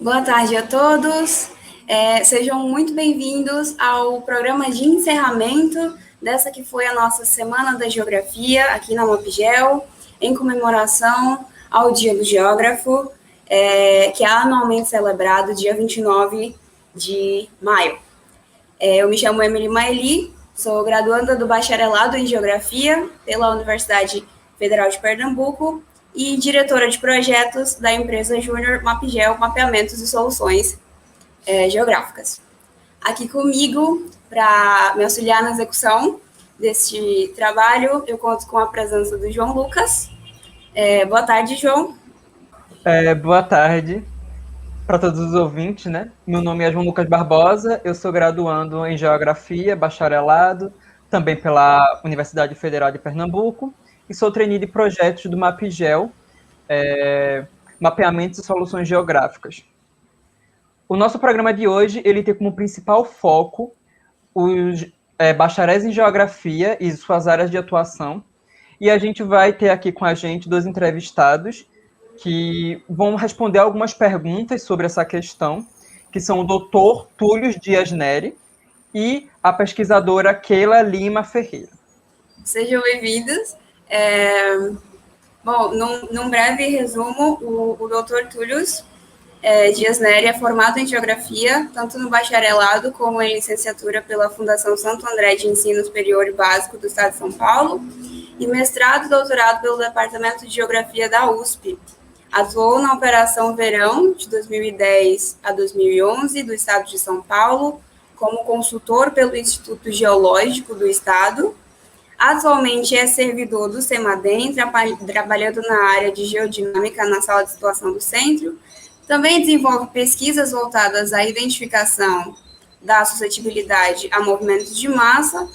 Boa tarde a todos. Sejam muito bem-vindos ao programa de encerramento dessa que foi a nossa Semana da Geografia aqui na UFGEL, em comemoração ao Dia do Geógrafo, que é anualmente celebrado dia 29 de maio. Eu me chamo Emily Maeli, sou graduanda do Bacharelado em Geografia pela Universidade Federal de Pernambuco e diretora de projetos da empresa Júnior Mapgel Mapeamentos e Soluções Geográficas. Aqui comigo, para me auxiliar na execução deste trabalho, eu conto com a presença do João Lucas. Boa tarde, João. Boa tarde para todos os ouvintes, né? Meu nome é João Lucas Barbosa, eu sou graduando em Geografia, bacharelado, também pela Universidade Federal de Pernambuco, e sou trainee de projetos do Mapgel, Mapeamentos e Soluções Geográficas. O nosso programa de hoje, ele tem como principal foco os bacharéis em Geografia e suas áreas de atuação, e a gente vai ter aqui com a gente 2 entrevistados que vão responder algumas perguntas sobre essa questão, que são o Dr. Túlio Dias Neri e a pesquisadora Keila Lima Ferreira. Sejam bem-vindos. Bom, num breve resumo, o Dr. Túlio Dias Neri é formado em Geografia, tanto no bacharelado como em licenciatura pela Fundação Santo André de Ensino Superior e Básico do Estado de São Paulo, e mestrado e doutorado pelo Departamento de Geografia da USP. Atuou na Operação Verão, de 2010 a 2011, do Estado de São Paulo, como consultor pelo Instituto Geológico do Estado. Atualmente é servidor do CEMADEM, trabalhando na área de geodinâmica na sala de situação do centro. Também desenvolve pesquisas voltadas à identificação da suscetibilidade a movimentos de massa,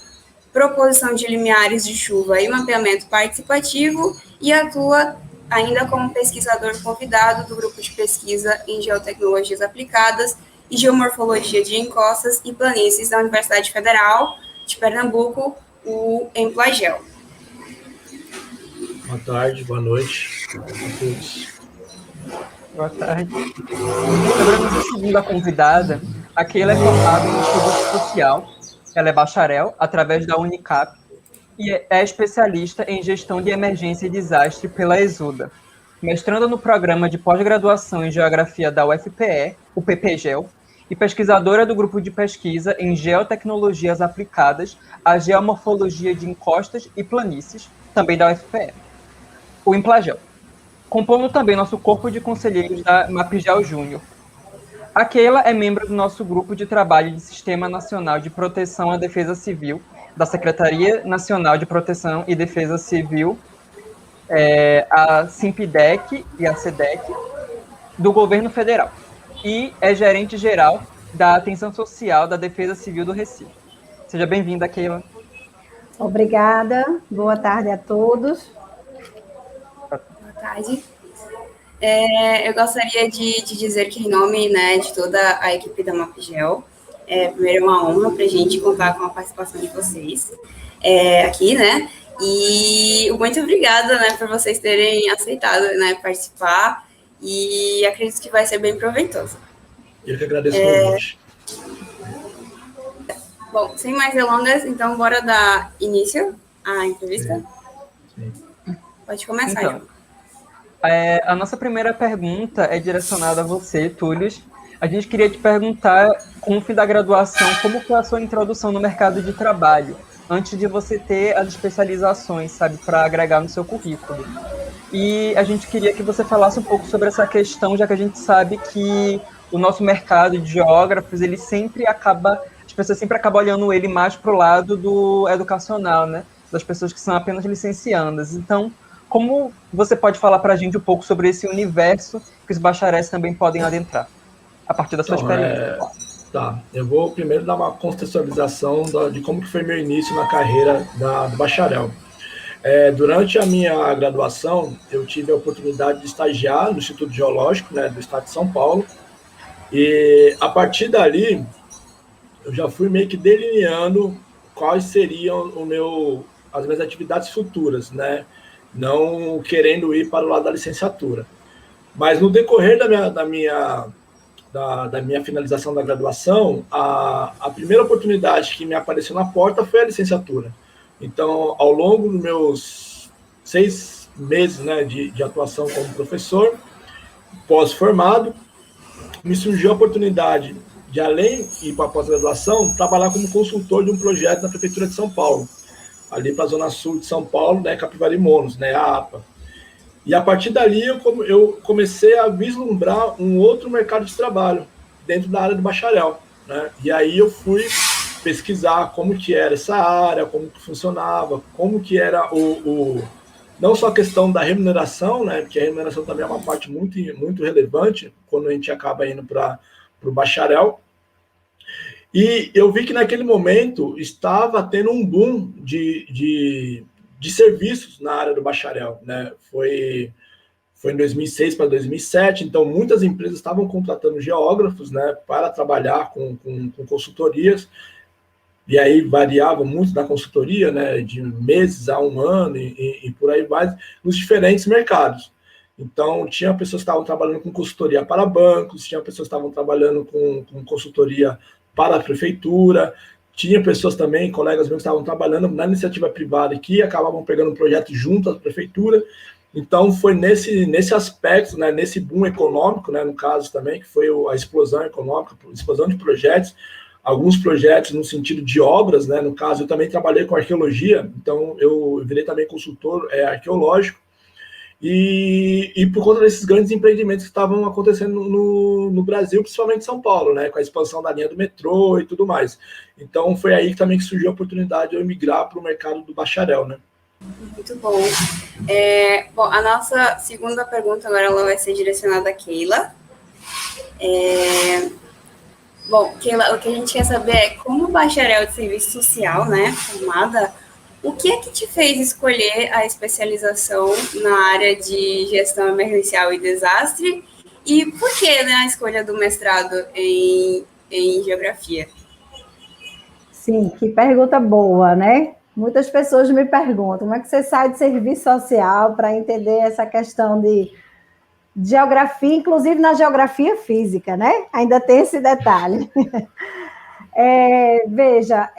proposição de limiares de chuva e mapeamento participativo, e atua ainda como pesquisador convidado do grupo de pesquisa em geotecnologias aplicadas e geomorfologia de encostas e planícies da Universidade Federal de Pernambuco, o Emplagel. Boa tarde, boa noite a todos. Boa tarde. Sobre a nossa segunda convidada, a Keila é formada em estudo social, ela é bacharel através da Unicap e é especialista em gestão de emergência e desastre pela Exuda, mestranda no programa de pós-graduação em Geografia da UFPE, o PPGEL, e pesquisadora do grupo de pesquisa em Geotecnologias Aplicadas à Geomorfologia de Encostas e Planícies, também da UFPE, o Emplagel, compondo também nosso corpo de conselheiros da Mapgel Júnior. A Keila é membro do nosso grupo de trabalho de Sistema Nacional de Proteção à Defesa Civil, da Secretaria Nacional de Proteção e Defesa Civil, a SIMPDEC e a SEDEC, do Governo Federal, e é gerente-geral da Atenção Social da Defesa Civil do Recife. Seja bem-vinda, Keila. Obrigada, boa tarde a todos. Boa tarde. Eu gostaria de dizer que, em nome, né, de toda a equipe da Mapgel, primeiro é uma honra para a gente contar com a participação de vocês aqui, né? E muito obrigada, né, por vocês terem aceitado, né, participar, e acredito que vai ser bem proveitoso. Eu que agradeço o convite. Bom, sem mais delongas, então bora dar início à entrevista? Sim. Pode começar, Então, João. A nossa primeira pergunta é direcionada a você, Túlio. A gente queria te perguntar, com o fim da graduação, como foi a sua introdução no mercado de trabalho, antes de você ter as especializações, sabe, para agregar no seu currículo. E a gente queria que você falasse um pouco sobre essa questão, já que a gente sabe que o nosso mercado de geógrafos, as pessoas sempre acabam olhando ele mais para o lado do educacional, né? Das pessoas que são apenas licenciandas. Então, como você pode falar para a gente um pouco sobre esse universo que os bacharéis também podem adentrar, a partir da sua experiência? Tá, eu vou primeiro dar uma contextualização de como que foi meu início na carreira do bacharel. Durante a minha graduação, eu tive a oportunidade de estagiar no Instituto Geológico, né, do Estado de São Paulo, e a partir dali, eu já fui meio que delineando quais seriam as minhas atividades futuras, né, não querendo ir para o lado da licenciatura. Mas no decorrer da minha da minha finalização da graduação, a primeira oportunidade que me apareceu na porta foi a licenciatura. Então, ao longo dos meus 6 meses, né, de atuação como professor, pós-formado, me surgiu a oportunidade de, além de ir para a pós-graduação, trabalhar como consultor de um projeto na Prefeitura de São Paulo, ali para a Zona Sul de São Paulo, né, Capivari Monos, né, a APA. E a partir dali eu comecei a vislumbrar um outro mercado de trabalho dentro da área do bacharel, né? E aí eu fui pesquisar como que era essa área, como que funcionava, como que era não só a questão da remuneração, né? Porque a remuneração também é uma parte muito, muito relevante quando a gente acaba indo para o bacharel. E eu vi que naquele momento estava tendo um boom de serviços na área do bacharel, né? Foi em 2006 para 2007, então muitas empresas estavam contratando geógrafos, né, para trabalhar com consultorias, e aí variava muito da consultoria, né, de meses a 1 ano e por aí vai, nos diferentes mercados. Então, tinha pessoas que estavam trabalhando com consultoria para bancos, tinha pessoas que estavam trabalhando com consultoria para a prefeitura, tinha pessoas também, colegas meus, que estavam trabalhando na iniciativa privada que acabavam pegando um projeto junto à prefeitura. Então, foi nesse aspecto, né, nesse boom econômico, né, no caso também, que foi a explosão econômica, a explosão de projetos, alguns projetos no sentido de obras, né, no caso, eu também trabalhei com arqueologia, então eu virei também consultor arqueológico, e por conta desses grandes empreendimentos que estavam acontecendo no Brasil, principalmente em São Paulo, né, com a expansão da linha do metrô e tudo mais. Então, foi aí também que surgiu a oportunidade de eu migrar para o mercado do bacharel, né. Muito bom. Bom, a nossa segunda pergunta agora ela vai ser direcionada a Keila. Bom, Keila, o que a gente quer saber é como bacharel de serviço social, né, formada, o que é que te fez escolher a especialização na área de gestão emergencial e desastre e por que, né, a escolha do mestrado em geografia? Sim, que pergunta boa, né? Muitas pessoas me perguntam como é que você sai de serviço social para entender essa questão de geografia, inclusive na geografia física, né? Ainda tem esse detalhe. Veja,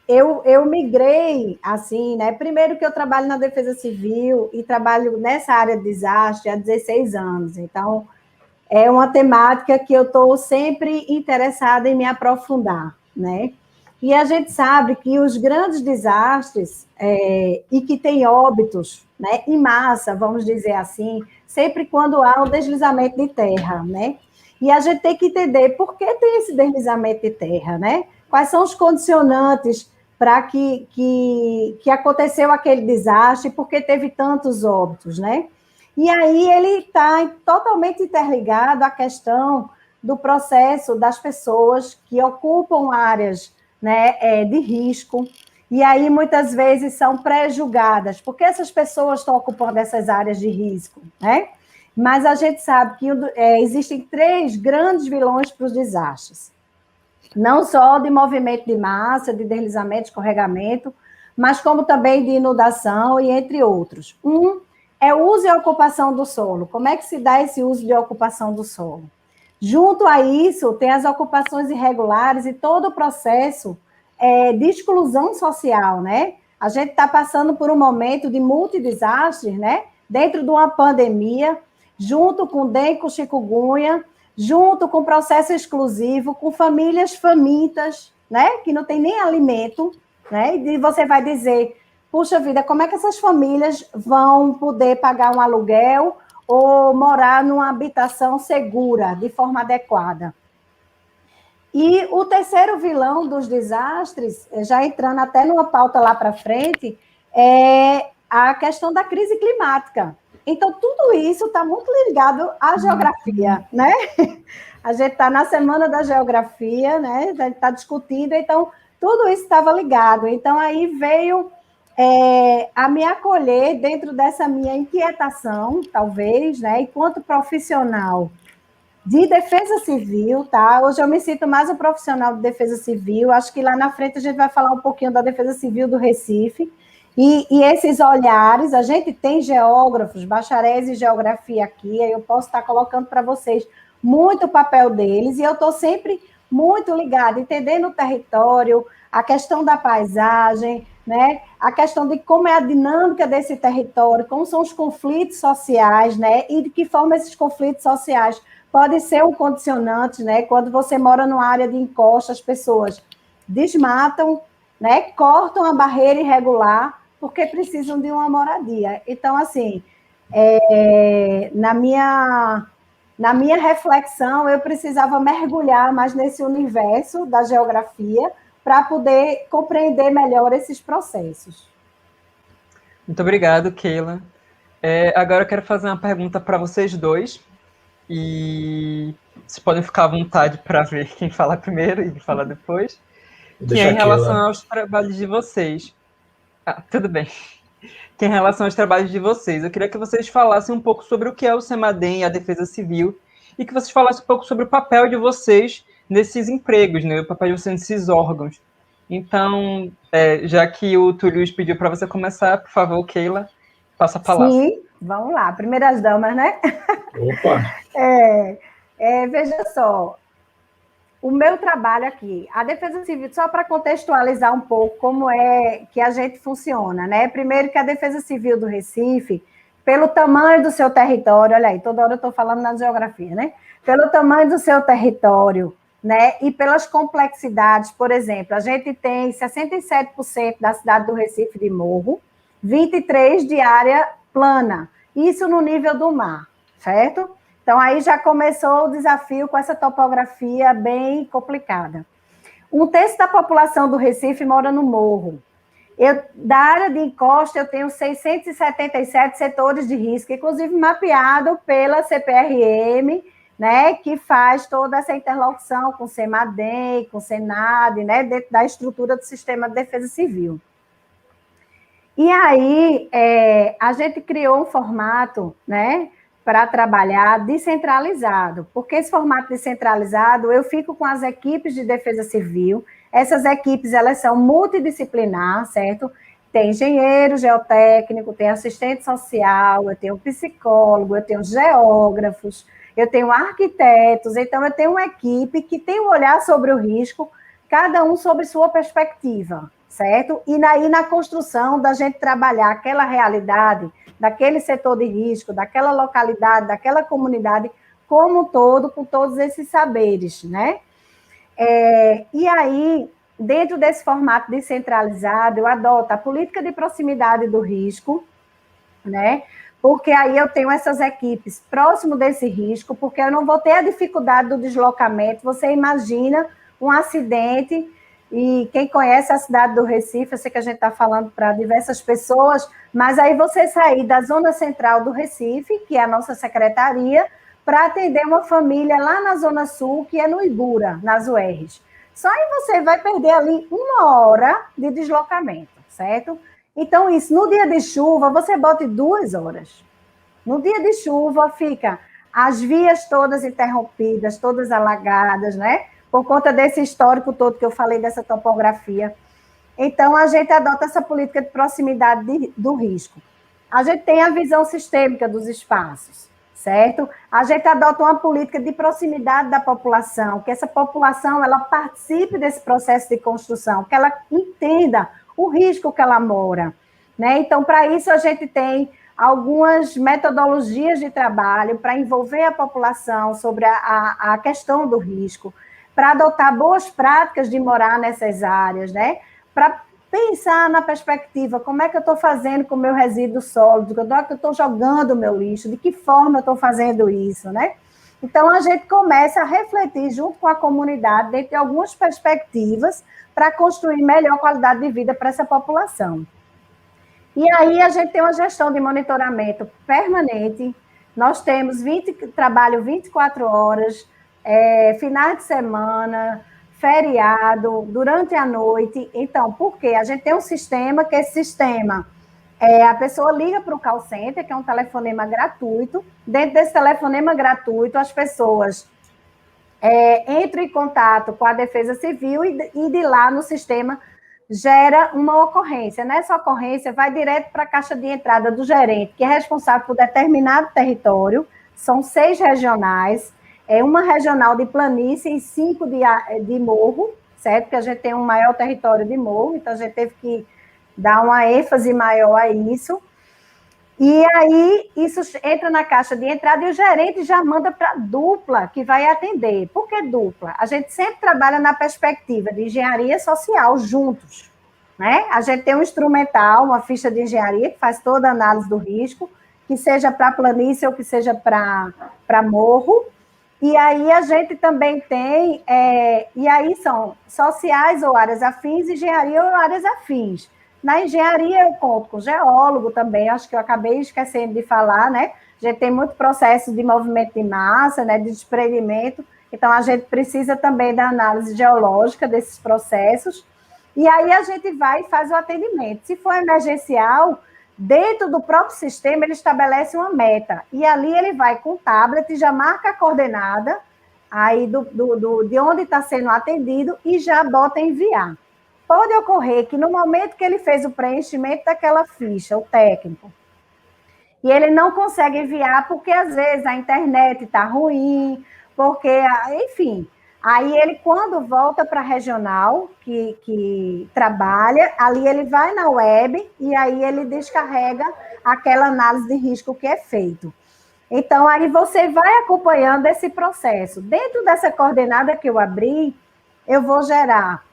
eu migrei, assim, né? Primeiro que eu trabalho na Defesa Civil e trabalho nessa área de desastre há 16 anos. Então, é uma temática que eu estou sempre interessada em me aprofundar, né? E a gente sabe que os grandes desastres e que tem óbitos, né, em massa, vamos dizer assim, sempre quando há um deslizamento de terra, né? E a gente tem que entender por que tem esse deslizamento de terra, né? Quais são os condicionantes para que aconteceu aquele desastre, por que teve tantos óbitos, né? E aí ele está totalmente interligado à questão do processo das pessoas que ocupam áreas, né, de risco, e aí muitas vezes são pré-julgadas, porque essas pessoas estão ocupando essas áreas de risco, né? Mas a gente sabe que existem 3 grandes vilões para os desastres, não só de movimento de massa, de deslizamento, escorregamento, mas como também de inundação e entre outros. É o uso e a ocupação do solo. Como é que se dá esse uso e ocupação do solo? Junto a isso, tem as ocupações irregulares e todo o processo de exclusão social, né? A gente está passando por um momento de multidesastres, né? Dentro de uma pandemia, junto com dengue, com chikungunya, junto com processo exclusivo, com famílias famintas, né? Que não tem nem alimento, né? E você vai dizer, puxa vida, como é que essas famílias vão poder pagar um aluguel ou morar numa habitação segura, de forma adequada? E o terceiro vilão dos desastres, já entrando até numa pauta lá para frente, é a questão da crise climática. Então, tudo isso está muito ligado à geografia, né? A gente está na Semana da Geografia, né? A gente está discutindo, então, tudo isso estava ligado. Então, aí veio a me acolher dentro dessa minha inquietação, talvez, né? Enquanto profissional de defesa civil, tá? Hoje eu me sinto mais um profissional de defesa civil, acho que lá na frente a gente vai falar um pouquinho da defesa civil do Recife, e esses olhares, a gente tem geógrafos, bacharéis em geografia aqui, aí eu posso estar colocando para vocês muito o papel deles, e eu estou sempre muito ligada, entendendo o território, a questão da paisagem, né? A questão de como é a dinâmica desse território, como são os conflitos sociais, né? E de que forma esses conflitos sociais podem ser um condicionante, né? Quando você mora numa área de encosta, as pessoas desmatam, né? Cortam a barreira irregular porque precisam de uma moradia. Então, assim, na minha reflexão, eu precisava mergulhar mais nesse universo da geografia para poder compreender melhor esses processos. Muito obrigado, Keila. Agora eu quero fazer uma pergunta para vocês dois, e vocês podem ficar à vontade para ver quem fala primeiro e quem fala depois, que é em relação aos trabalhos de vocês. Tudo bem. Que é em relação aos trabalhos de vocês. Eu queria que vocês falassem um pouco sobre o que é o CEMADEM e a Defesa Civil, e que vocês falassem um pouco sobre o papel de vocês nesses empregos, né? O papel de vocês nesses órgãos. Então, já que o Túlio pediu para você começar, por favor, Keila, passa a palavra. Sim, vamos lá, primeiras damas, né? Opa! Veja só, o meu trabalho aqui, a Defesa Civil, só para contextualizar um pouco como é que a gente funciona, né? Primeiro que a Defesa Civil do Recife, pelo tamanho do seu território, olha aí, toda hora eu estou falando na geografia, né? Pelo tamanho do seu território, né? E pelas complexidades, por exemplo, a gente tem 67% da cidade do Recife de morro, 23% de área plana, isso no nível do mar, certo? Então, aí já começou o desafio com essa topografia bem complicada. 1/3 da população do Recife mora no morro. Da área de encosta, eu tenho 677 setores de risco, inclusive mapeado pela CPRM, né, que faz toda essa interlocução com o CEMADEM, com o SENAD, né, dentro da estrutura do Sistema de Defesa Civil. E aí, a gente criou um formato, né, para trabalhar descentralizado, porque esse formato descentralizado, eu fico com as equipes de defesa civil, essas equipes, elas são multidisciplinar, certo? Tem engenheiro geotécnico, tem assistente social, eu tenho psicólogo, eu tenho geógrafos, eu tenho arquitetos, então eu tenho uma equipe que tem um olhar sobre o risco, cada um sobre sua perspectiva, certo? E aí, na construção da gente trabalhar aquela realidade, daquele setor de risco, daquela localidade, daquela comunidade, como um todo, com todos esses saberes, né? E aí, dentro desse formato descentralizado, eu adoto a política de proximidade do risco, né? Porque aí eu tenho essas equipes próximo desse risco, porque eu não vou ter a dificuldade do deslocamento. Você imagina um acidente, e quem conhece a cidade do Recife, eu sei que a gente está falando para diversas pessoas, mas aí você sair da zona central do Recife, que é a nossa secretaria, para atender uma família lá na zona sul, que é no Ibura, nas URs. Só aí você vai perder ali 1 hora de deslocamento, certo? Então, isso, no dia de chuva, você bota 2 horas. No dia de chuva, fica as vias todas interrompidas, todas alagadas, né? Por conta desse histórico todo que eu falei, dessa topografia. Então, a gente adota essa política de proximidade do risco. A gente tem a visão sistêmica dos espaços, certo? A gente adota uma política de proximidade da população, que essa população ela participe desse processo de construção, que ela entenda o risco que ela mora, né? Então, para isso, a gente tem algumas metodologias de trabalho para envolver a população sobre a questão do risco, para adotar boas práticas de morar nessas áreas, né? Para pensar na perspectiva, como é que eu estou fazendo com o meu resíduo sólido, onde é que eu estou jogando o meu lixo, de que forma eu estou fazendo isso, né? Então, a gente começa a refletir junto com a comunidade, dentro de algumas perspectivas, para construir melhor qualidade de vida para essa população. E aí, a gente tem uma gestão de monitoramento permanente, nós temos trabalho 24 horas, finais de semana, feriado, durante a noite. Então, por quê? A gente tem um sistema, que esse sistema, a pessoa liga para o call center, que é um telefonema gratuito. Dentro desse telefonema gratuito, as pessoas entram em contato com a Defesa Civil e de lá no sistema gera uma ocorrência. Nessa ocorrência, vai direto para a caixa de entrada do gerente, que é responsável por determinado território, são 6 regionais. é uma regional de planície e 5 de morro, certo? Porque a gente tem um maior território de morro, então a gente teve que dar uma ênfase maior a isso. E aí, isso entra na caixa de entrada e o gerente já manda para a dupla que vai atender. Por que dupla? A gente sempre trabalha na perspectiva de engenharia social juntos, né? A gente tem um instrumental, uma ficha de engenharia que faz toda a análise do risco, que seja para planície ou que seja para morro. E aí a gente também tem, e aí são sociais ou áreas afins, engenharia ou áreas afins. Na engenharia eu conto com geólogo também, acho que eu acabei esquecendo de falar, né? A gente tem muito processo de movimento de massa, né, de desprendimento, então a gente precisa também da análise geológica desses processos, e aí a gente vai e faz o atendimento. Se for emergencial, dentro do próprio sistema ele estabelece uma meta, e ali ele vai com o tablet, já marca a coordenada aí de onde está sendo atendido e já bota enviar. Pode ocorrer que no momento que ele fez o preenchimento daquela ficha, o técnico, e ele não consegue enviar porque às vezes a internet está ruim, porque, enfim, aí ele quando volta para a regional, que trabalha, ali ele vai na web e aí ele descarrega aquela análise de risco que é feito. Então, aí você vai acompanhando esse processo. Dentro dessa coordenada que eu abri, eu vou gerar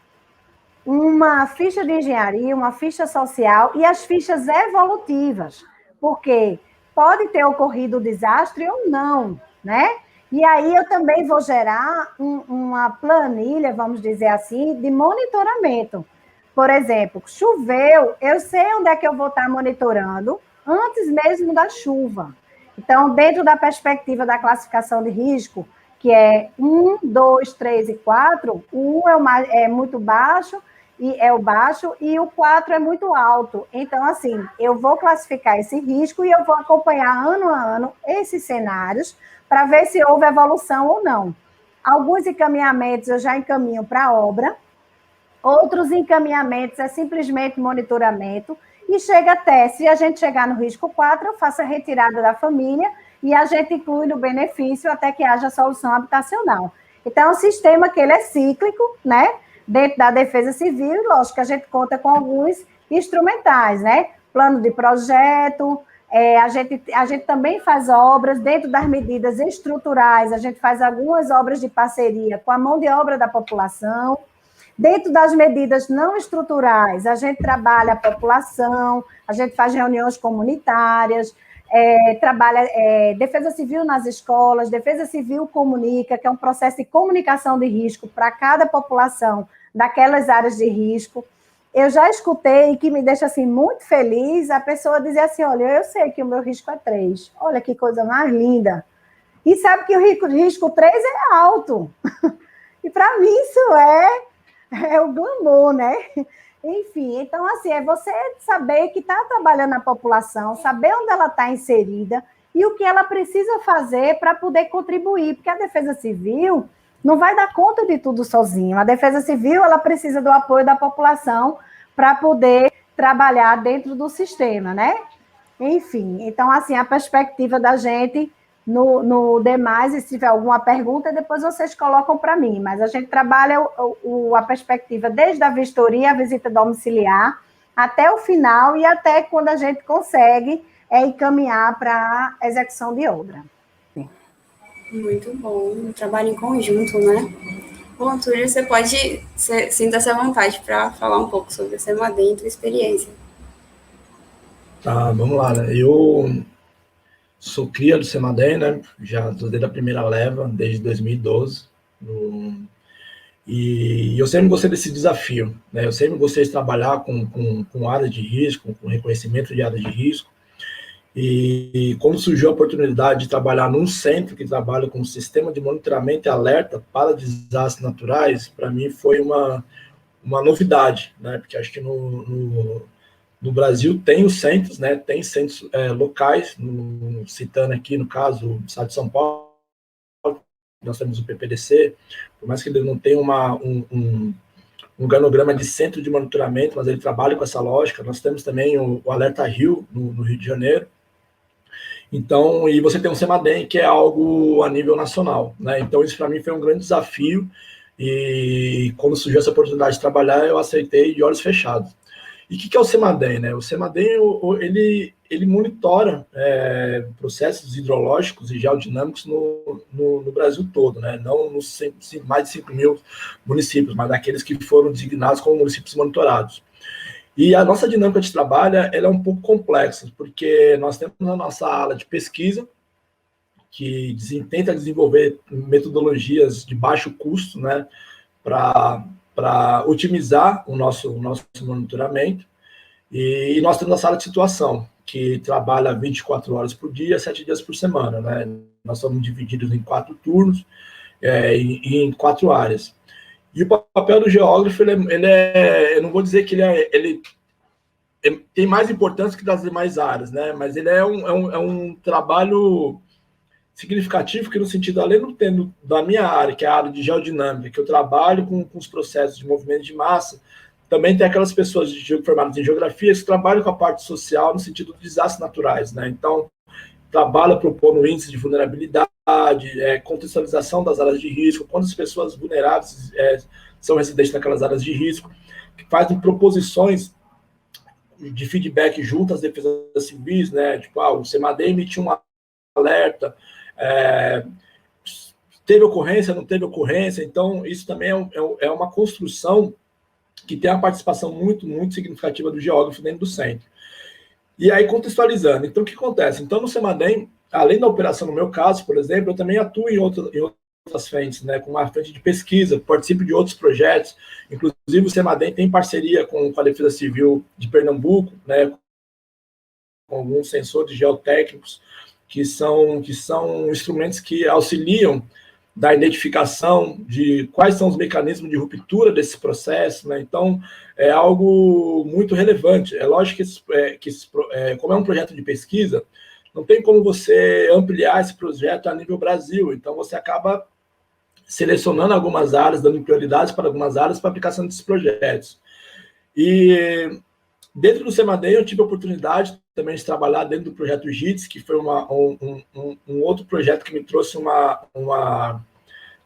uma ficha de engenharia, uma ficha social e as fichas evolutivas, porque pode ter ocorrido o desastre ou não, né? E aí eu também vou gerar uma planilha, vamos dizer assim, de monitoramento. Por exemplo, choveu, eu sei onde é que eu vou estar monitorando antes mesmo da chuva. Então, dentro da perspectiva da classificação de risco, que é 1, 2, 3 e 4, o 1 é muito baixo, e é o baixo, e o 4 é muito alto. Então, assim, eu vou classificar esse risco e eu vou acompanhar ano a ano esses cenários para ver se houve evolução ou não. Alguns encaminhamentos eu já encaminho para a obra, outros encaminhamentos é simplesmente monitoramento, e chega até, se a gente chegar no risco 4, eu faço a retirada da família e a gente inclui no benefício até que haja solução habitacional. Então, é um sistema que ele é cíclico, né? Dentro da Defesa Civil, lógico que a gente conta com alguns instrumentais, né? Plano de projeto, a gente também faz obras, dentro das medidas estruturais, a gente faz algumas obras de parceria com a mão de obra da população. Dentro das medidas não estruturais, a gente trabalha a população, a gente faz reuniões comunitárias, trabalha Defesa Civil nas escolas, Defesa Civil comunica, que é um processo de comunicação de risco para cada população daquelas áreas de risco. Eu já escutei, que me deixa assim, muito feliz, a pessoa dizer assim, olha, eu sei que o meu risco é 3, olha que coisa mais linda. E sabe que o risco 3 é alto. E para mim isso é o glamour, né? Enfim, então, assim, é você saber que está trabalhando na população, saber onde ela está inserida e o que ela precisa fazer para poder contribuir, porque a Defesa Civil não vai dar conta de tudo sozinho. A Defesa Civil, ela precisa do apoio da população para poder trabalhar dentro do sistema, né? Enfim, então, assim, a perspectiva da gente no demais, e se tiver alguma pergunta, depois vocês colocam para mim, mas a gente trabalha a perspectiva desde a vistoria, a visita domiciliar, até o final e até quando a gente consegue encaminhar para a execução de obra. Muito bom, um trabalho em conjunto, né? Bom, Túlio, você pode, sinta-se à vontade para falar um pouco sobre a Semadem e tua experiência. Tá, vamos lá, né? Eu sou cria do Semadem, né? Já desde a primeira leva, desde 2012. E eu sempre gostei desse desafio, né? Eu sempre gostei de trabalhar com áreas de risco, com reconhecimento de áreas de risco. E quando surgiu a oportunidade de trabalhar num centro que trabalha com um sistema de monitoramento e alerta para desastres naturais, para mim foi uma novidade, né? Porque acho que no Brasil tem os centros, né? Tem centros locais, citando aqui, no caso, o estado de São Paulo, nós temos o PPDC, por mais que ele não tenha um organograma de centro de monitoramento, mas ele trabalha com essa lógica. Nós temos também o Alerta Rio, no Rio de Janeiro. Então, e você tem um CEMADEM, que é algo a nível nacional, né? Então, isso para mim foi um grande desafio, e quando surgiu essa oportunidade de trabalhar, eu aceitei de olhos fechados. E o que é o CEMADEM, né? O CEMADEM, ele monitora processos hidrológicos e geodinâmicos no Brasil todo, né? Não nos mais de 5 mil municípios, mas daqueles que foram designados como municípios monitorados. E a nossa dinâmica de trabalho, ela é um pouco complexa, porque nós temos a nossa ala de pesquisa, que tenta desenvolver metodologias de baixo custo, né, para otimizar o nosso monitoramento. E nós temos a sala de situação, que trabalha 24 horas por dia, 7 dias por semana, né? Nós somos divididos em 4 turnos e em 4 áreas. E o papel do geógrafo, eu não vou dizer que ele tem mais importância que das demais áreas, né? Mas ele é um trabalho significativo, que no sentido, além do tendo da minha área, que é a área de geodinâmica, que eu trabalho com os processos de movimento de massa, também tem aquelas pessoas formadas em geografia que trabalham com a parte social no sentido de desastres naturais, né? Então, trabalha propondo índice de vulnerabilidade, contextualização das áreas de risco, quantas pessoas vulneráveis são residentes naquelas áreas de risco, que fazem proposições de feedback junto às defesas civis, né? Tipo, o CEMADEM emitiu um alerta, teve ocorrência, não teve ocorrência. Então, isso também é uma construção que tem uma participação muito, muito significativa do geógrafo dentro do centro. E aí, contextualizando, então, o que acontece? Então, no CEMADEM, além da operação, no meu caso, por exemplo, eu também atuo em outras frentes, né, com uma frente de pesquisa, participo de outros projetos, inclusive o CEMADEM tem parceria com a Defesa Civil de Pernambuco, né, com alguns sensores geotécnicos, que são instrumentos que auxiliam da identificação de quais são os mecanismos de ruptura desse processo, né? Então, é algo muito relevante. É lógico que como é um projeto de pesquisa, não tem como você ampliar esse projeto a nível Brasil. Então, você acaba selecionando algumas áreas, dando prioridades para algumas áreas para aplicação desses projetos. E dentro do CEMADEM, eu tive a oportunidade também de trabalhar dentro do projeto JITS, que foi um outro projeto que me trouxe uma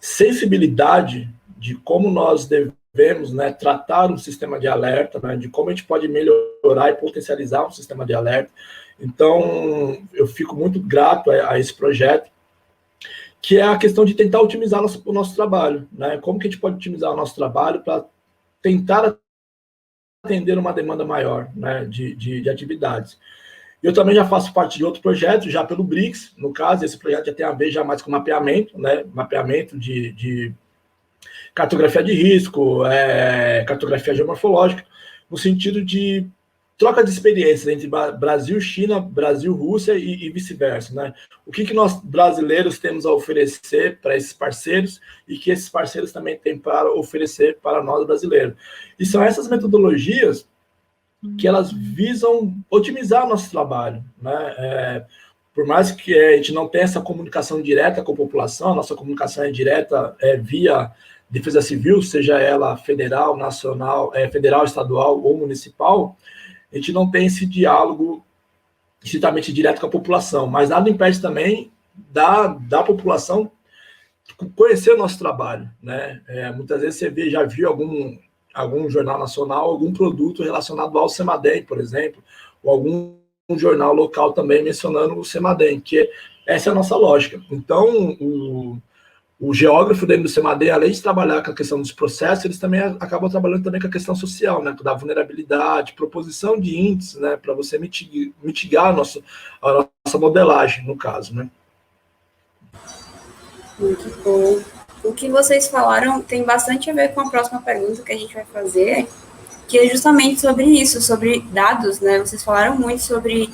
sensibilidade de como nós devemos, né, tratar um sistema de alerta, né, de como a gente pode melhorar e potencializar um sistema de alerta. Então, eu fico muito grato a esse projeto, que é a questão de tentar otimizar o nosso trabalho, né? Como que a gente pode otimizar o nosso trabalho para tentar atender uma demanda maior, né, de atividades. Eu também já faço parte de outro projeto, já pelo BRICS, no caso, esse projeto já tem a ver já mais com mapeamento, né, mapeamento de cartografia de risco, cartografia geomorfológica, no sentido de troca de experiências entre Brasil, China, Brasil, Rússia e vice-versa, né? O que nós brasileiros temos a oferecer para esses parceiros e que esses parceiros também têm para oferecer para nós brasileiros. E são essas metodologias que elas visam otimizar o nosso trabalho, né? Por mais que a gente não tenha essa comunicação direta com a população, a nossa comunicação é direta via Defesa Civil, seja ela federal, nacional, federal, estadual ou municipal, a gente não tem esse diálogo estritamente direto com a população, mas nada impede também da população conhecer o nosso trabalho, né? Muitas vezes você já viu algum jornal nacional, algum produto relacionado ao CEMADEM, por exemplo, ou algum jornal local também mencionando o CEMADEM, que essa é a nossa lógica. Então, o geógrafo dentro do CEMADEM, além de trabalhar com a questão dos processos, eles também acabam trabalhando também com a questão social, né, da vulnerabilidade, proposição de índices, né, para você mitigar a nossa modelagem, no caso, né. Muito bom. O que vocês falaram tem bastante a ver com a próxima pergunta que a gente vai fazer, que é justamente sobre isso, sobre dados, né? Vocês falaram muito sobre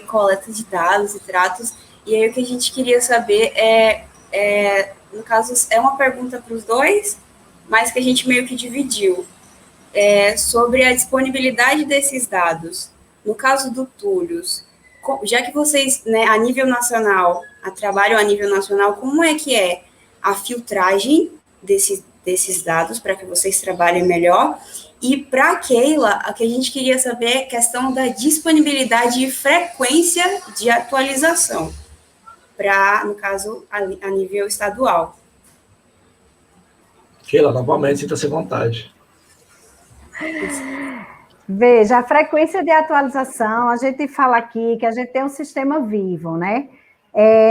coleta de dados e tratos, e aí o que a gente queria saber no caso, é uma pergunta para os dois, mas que a gente meio que dividiu, sobre a disponibilidade desses dados. No caso do Túlios, já que vocês, né, a nível nacional, trabalham a nível nacional, como é que é a filtragem desses dados para que vocês trabalhem melhor. E para a Keila, a que a gente queria saber é a questão da disponibilidade e frequência de atualização, para, no caso, a nível estadual. Keila, novamente, sinta-se à vontade. Veja, a frequência de atualização, a gente fala aqui que a gente tem um sistema vivo, né?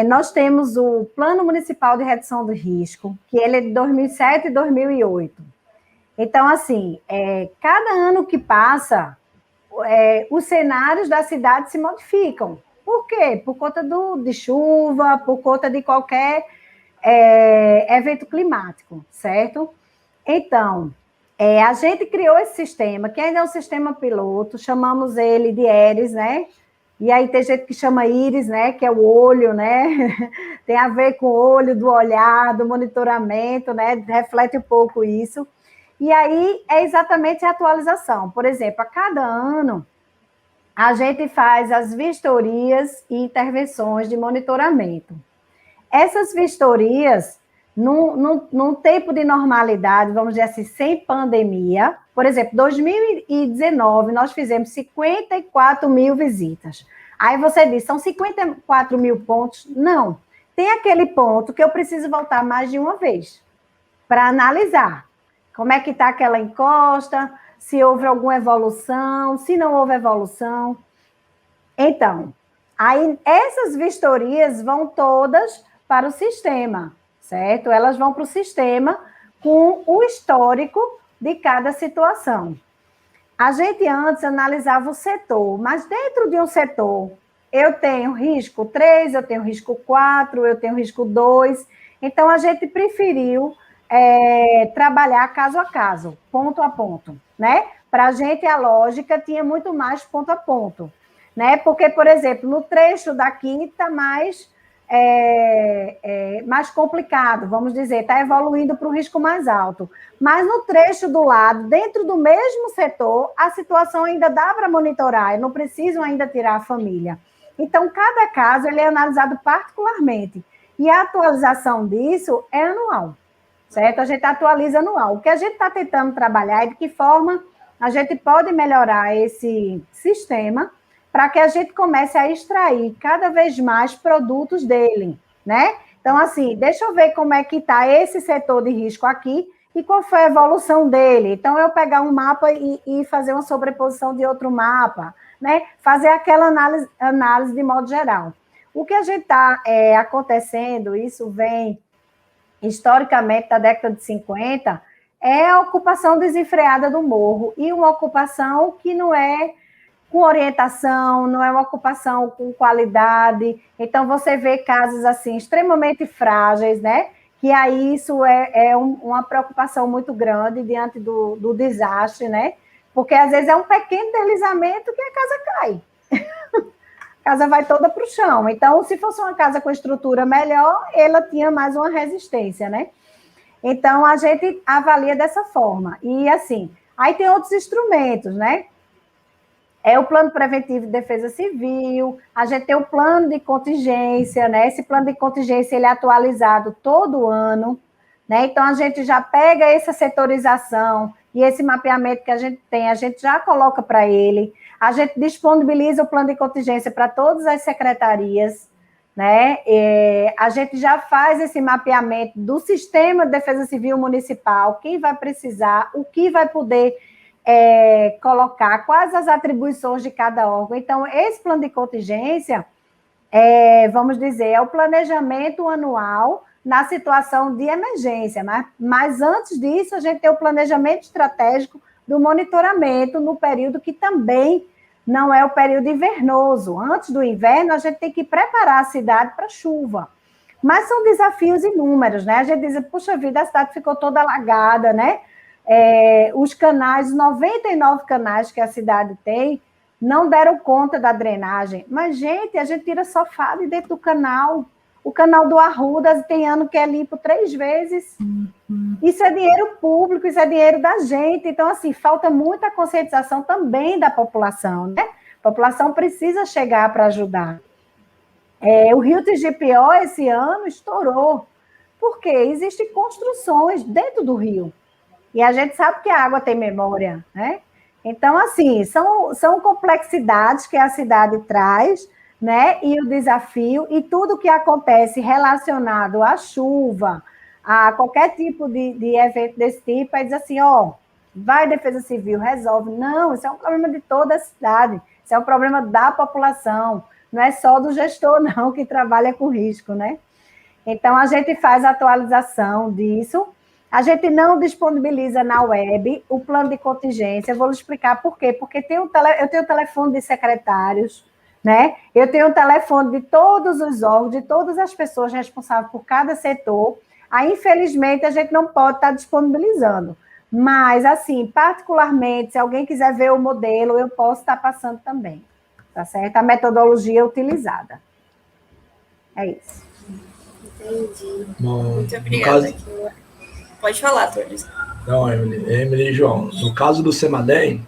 Nós temos o Plano Municipal de Redução do Risco, que ele é de 2007 e 2008. Então, assim, cada ano que passa, os cenários da cidade se modificam. Por quê? Por conta de chuva, por conta de qualquer evento climático, certo? Então, a gente criou esse sistema, que ainda é um sistema piloto, chamamos ele de ERES, né? E aí tem gente que chama íris, né? Que é o olho, né? Tem a ver com o olho, do olhar, do monitoramento, né? Reflete um pouco isso. E aí é exatamente a atualização. Por exemplo, a cada ano, a gente faz as vistorias e intervenções de monitoramento. Essas vistorias, num tempo de normalidade, vamos dizer assim, sem pandemia, por exemplo, 2019, nós fizemos 54 mil visitas. Aí você diz, são 54 mil pontos? Não. Tem aquele ponto que eu preciso voltar mais de uma vez para analisar como é que está aquela encosta, se houve alguma evolução, se não houve evolução. Então, aí essas vistorias vão todas para o sistema, certo? Elas vão para o sistema com o histórico de cada situação. A gente antes analisava o setor, mas dentro de um setor, eu tenho risco 3, eu tenho risco 4, eu tenho risco 2, então a gente preferiu trabalhar caso a caso, ponto a ponto, né? Para a gente, a lógica tinha muito mais ponto a ponto, né? Porque, por exemplo, no trecho daqui está mais complicado, vamos dizer, está evoluindo para um risco mais alto. Mas no trecho do lado, dentro do mesmo setor, a situação ainda dá para monitorar, não precisam ainda tirar a família. Então, cada caso ele é analisado particularmente. E a atualização disso é anual, certo? A gente atualiza anual. O que a gente está tentando trabalhar é de que forma a gente pode melhorar esse sistema para que a gente comece a extrair cada vez mais produtos dele, né? Então, assim, deixa eu ver como é que está esse setor de risco aqui e qual foi a evolução dele. Então, eu pegar um mapa e fazer uma sobreposição de outro mapa, né? Fazer aquela análise de modo geral. O que a gente está acontecendo, isso vem historicamente da década de 50, é a ocupação desenfreada do morro, e uma ocupação que não é com orientação, não é uma ocupação com qualidade. Então, você vê casos assim extremamente frágeis, né? Que aí isso é uma preocupação muito grande diante do desastre, né? Porque às vezes é um pequeno deslizamento que a casa cai. A casa vai toda para o chão. Então, se fosse uma casa com estrutura melhor, ela tinha mais uma resistência, né? Então, a gente avalia dessa forma. E assim, aí tem outros instrumentos, né? É o plano preventivo de defesa civil, a gente tem o plano de contingência, né? Esse plano de contingência ele é atualizado todo ano, né? Então, a gente já pega essa setorização e esse mapeamento que a gente já coloca para ele, a gente disponibiliza o plano de contingência para todas as secretarias, né? A gente já faz esse mapeamento do sistema de defesa civil municipal, quem vai precisar, o que vai poder colocar, quais as atribuições de cada órgão. Então, esse plano de contingência, vamos dizer, é o planejamento anual na situação de emergência, mas antes disso, a gente tem o planejamento estratégico do monitoramento no período que também não é o período invernoso. Antes do inverno, a gente tem que preparar a cidade para chuva. Mas são desafios inúmeros, né? A gente diz, puxa vida, a cidade ficou toda alagada, né? Os canais, 99 canais que a cidade tem, não deram conta da drenagem. Mas, gente, a gente tira sofá de dentro do canal. O canal do Arruda tem ano que é limpo 3 vezes. Isso é dinheiro público, isso é dinheiro da gente. Então, assim, falta muita conscientização também da população, né? A população precisa chegar para ajudar. O Rio TGPO, esse ano, estourou. porque existem construções dentro do rio. E a gente sabe que a água tem memória, né? Então, assim, são complexidades que a cidade traz, né? E o desafio, e tudo que acontece relacionado à chuva, a qualquer tipo de evento desse tipo, aí diz assim, ó, vai Defesa Civil, resolve. Não, isso é um problema de toda a cidade, isso é um problema da população, não é só do gestor, não, que trabalha com risco, né? Então, a gente faz a atualização disso, a gente não disponibiliza na web o plano de contingência, eu vou lhe explicar por quê, porque eu tenho o telefone de secretários, né? Eu tenho o telefone de todos os órgãos, de todas as pessoas responsáveis por cada setor. Aí, infelizmente, a gente não pode estar disponibilizando. Mas, assim, particularmente, se alguém quiser ver o modelo, eu posso estar passando também. Tá certo? A metodologia utilizada. É isso. Entendi. Bom, Muito obrigada. Pode falar, Torres. Não, Emily e João. No caso do CEMADEM,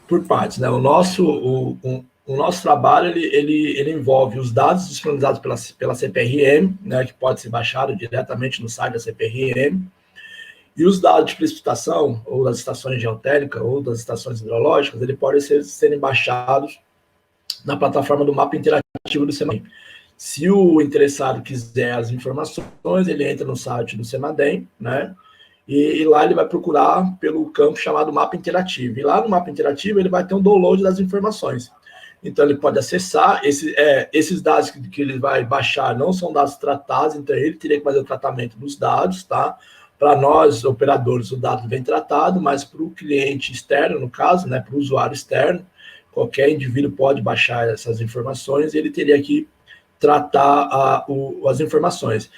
por partes, né? O nosso trabalho ele envolve os dados disponibilizados pela CPRM, né? Que pode ser baixado diretamente no site da CPRM, e os dados de precipitação, ou das estações geotérmicas, ou das estações hidrológicas, eles podem serem baixados na plataforma do mapa interativo do CEMADEM. Se o interessado quiser as informações, ele entra no site do CEMADEM, né? E lá ele vai procurar pelo campo chamado mapa interativo. E lá no mapa interativo ele vai ter um download das informações. Então ele pode acessar, esses dados que ele vai baixar não são dados tratados, então ele teria que fazer o tratamento dos dados, tá? Para nós, operadores, o dado vem tratado, mas para o cliente externo, no caso, né, para o usuário externo, qualquer indivíduo pode baixar essas informações e ele teria que tratar as informações.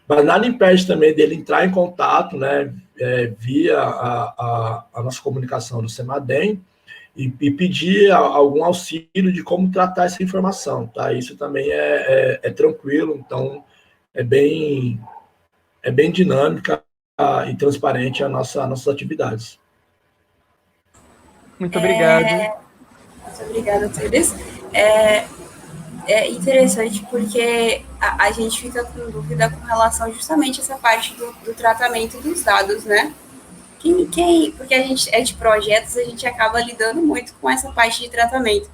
Mas nada impede também dele entrar em contato, né, via a nossa comunicação do CEMADEM e pedir algum auxílio de como tratar essa informação, tá? Isso também é tranquilo, então é bem dinâmica e transparente nossas atividades. Muito obrigado. Muito obrigada, Teres. É interessante porque a gente fica com dúvida com relação justamente a essa parte do tratamento dos dados, né? Porque a gente é de projetos, a gente acaba lidando muito com essa parte de tratamento.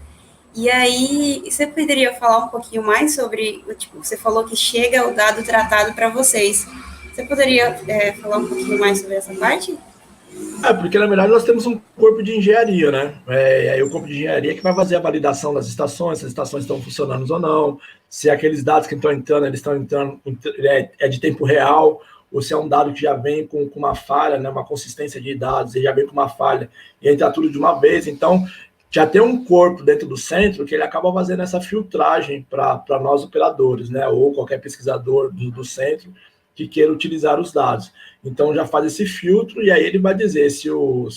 E aí, você poderia falar um pouquinho mais sobre, tipo, você falou que chega o dado tratado para vocês. Você poderia falar um pouquinho mais sobre essa parte? Porque na verdade nós temos um corpo de engenharia, né? E aí o corpo de engenharia que vai fazer a validação das estações, se as estações estão funcionando ou não, se aqueles dados que estão entrando, eles estão entrando, de tempo real, ou se é um dado que já vem com uma falha, né? Uma consistência de dados, e já vem com uma falha, e entra tudo de uma vez. Então, já tem um corpo dentro do centro que ele acaba fazendo essa filtragem para nós operadores, né? Ou qualquer pesquisador do centro que queira utilizar os dados. Então, já faz esse filtro e aí ele vai dizer se o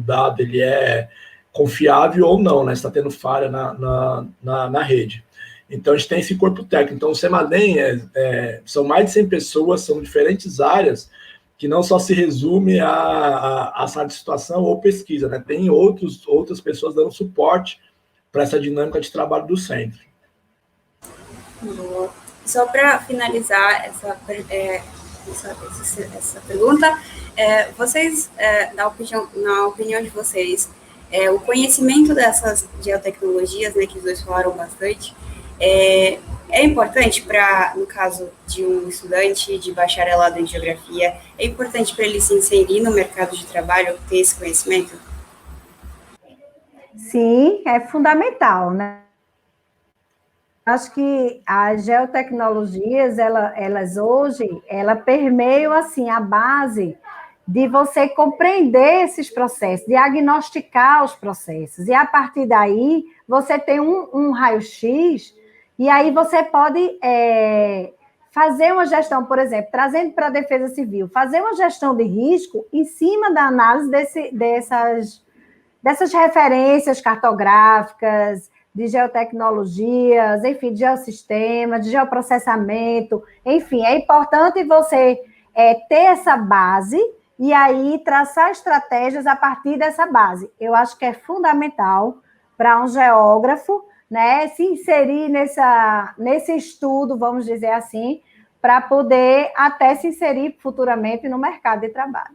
dado ele é confiável ou não, né? Se está tendo falha na rede. Então, a gente tem esse corpo técnico. Então, o CEMADEM são mais de 100 pessoas, são diferentes áreas que não só se resume a sala de situação ou pesquisa, né? Tem outras pessoas dando suporte para essa dinâmica de trabalho do centro. Só para finalizar essa pergunta, vocês, na opinião de vocês, o conhecimento dessas geotecnologias, né, que os dois falaram bastante, é importante para, no caso de um estudante de bacharelado em geografia, é importante para ele se inserir no mercado de trabalho, ter esse conhecimento? Sim, é fundamental, né? Acho que as geotecnologias, elas hoje, permeiam, assim, a base de você compreender esses processos, diagnosticar os processos, e a partir daí, você tem um raio-x, e aí você pode fazer uma gestão, por exemplo, trazendo para a Defesa Civil, fazer uma gestão de risco em cima da análise dessas referências cartográficas, de geotecnologias, enfim, de geossistema, de geoprocessamento, enfim, é importante você ter essa base e aí traçar estratégias a partir dessa base. Eu acho que é fundamental para um geógrafo, né, se inserir nesse estudo, vamos dizer assim, para poder até se inserir futuramente no mercado de trabalho.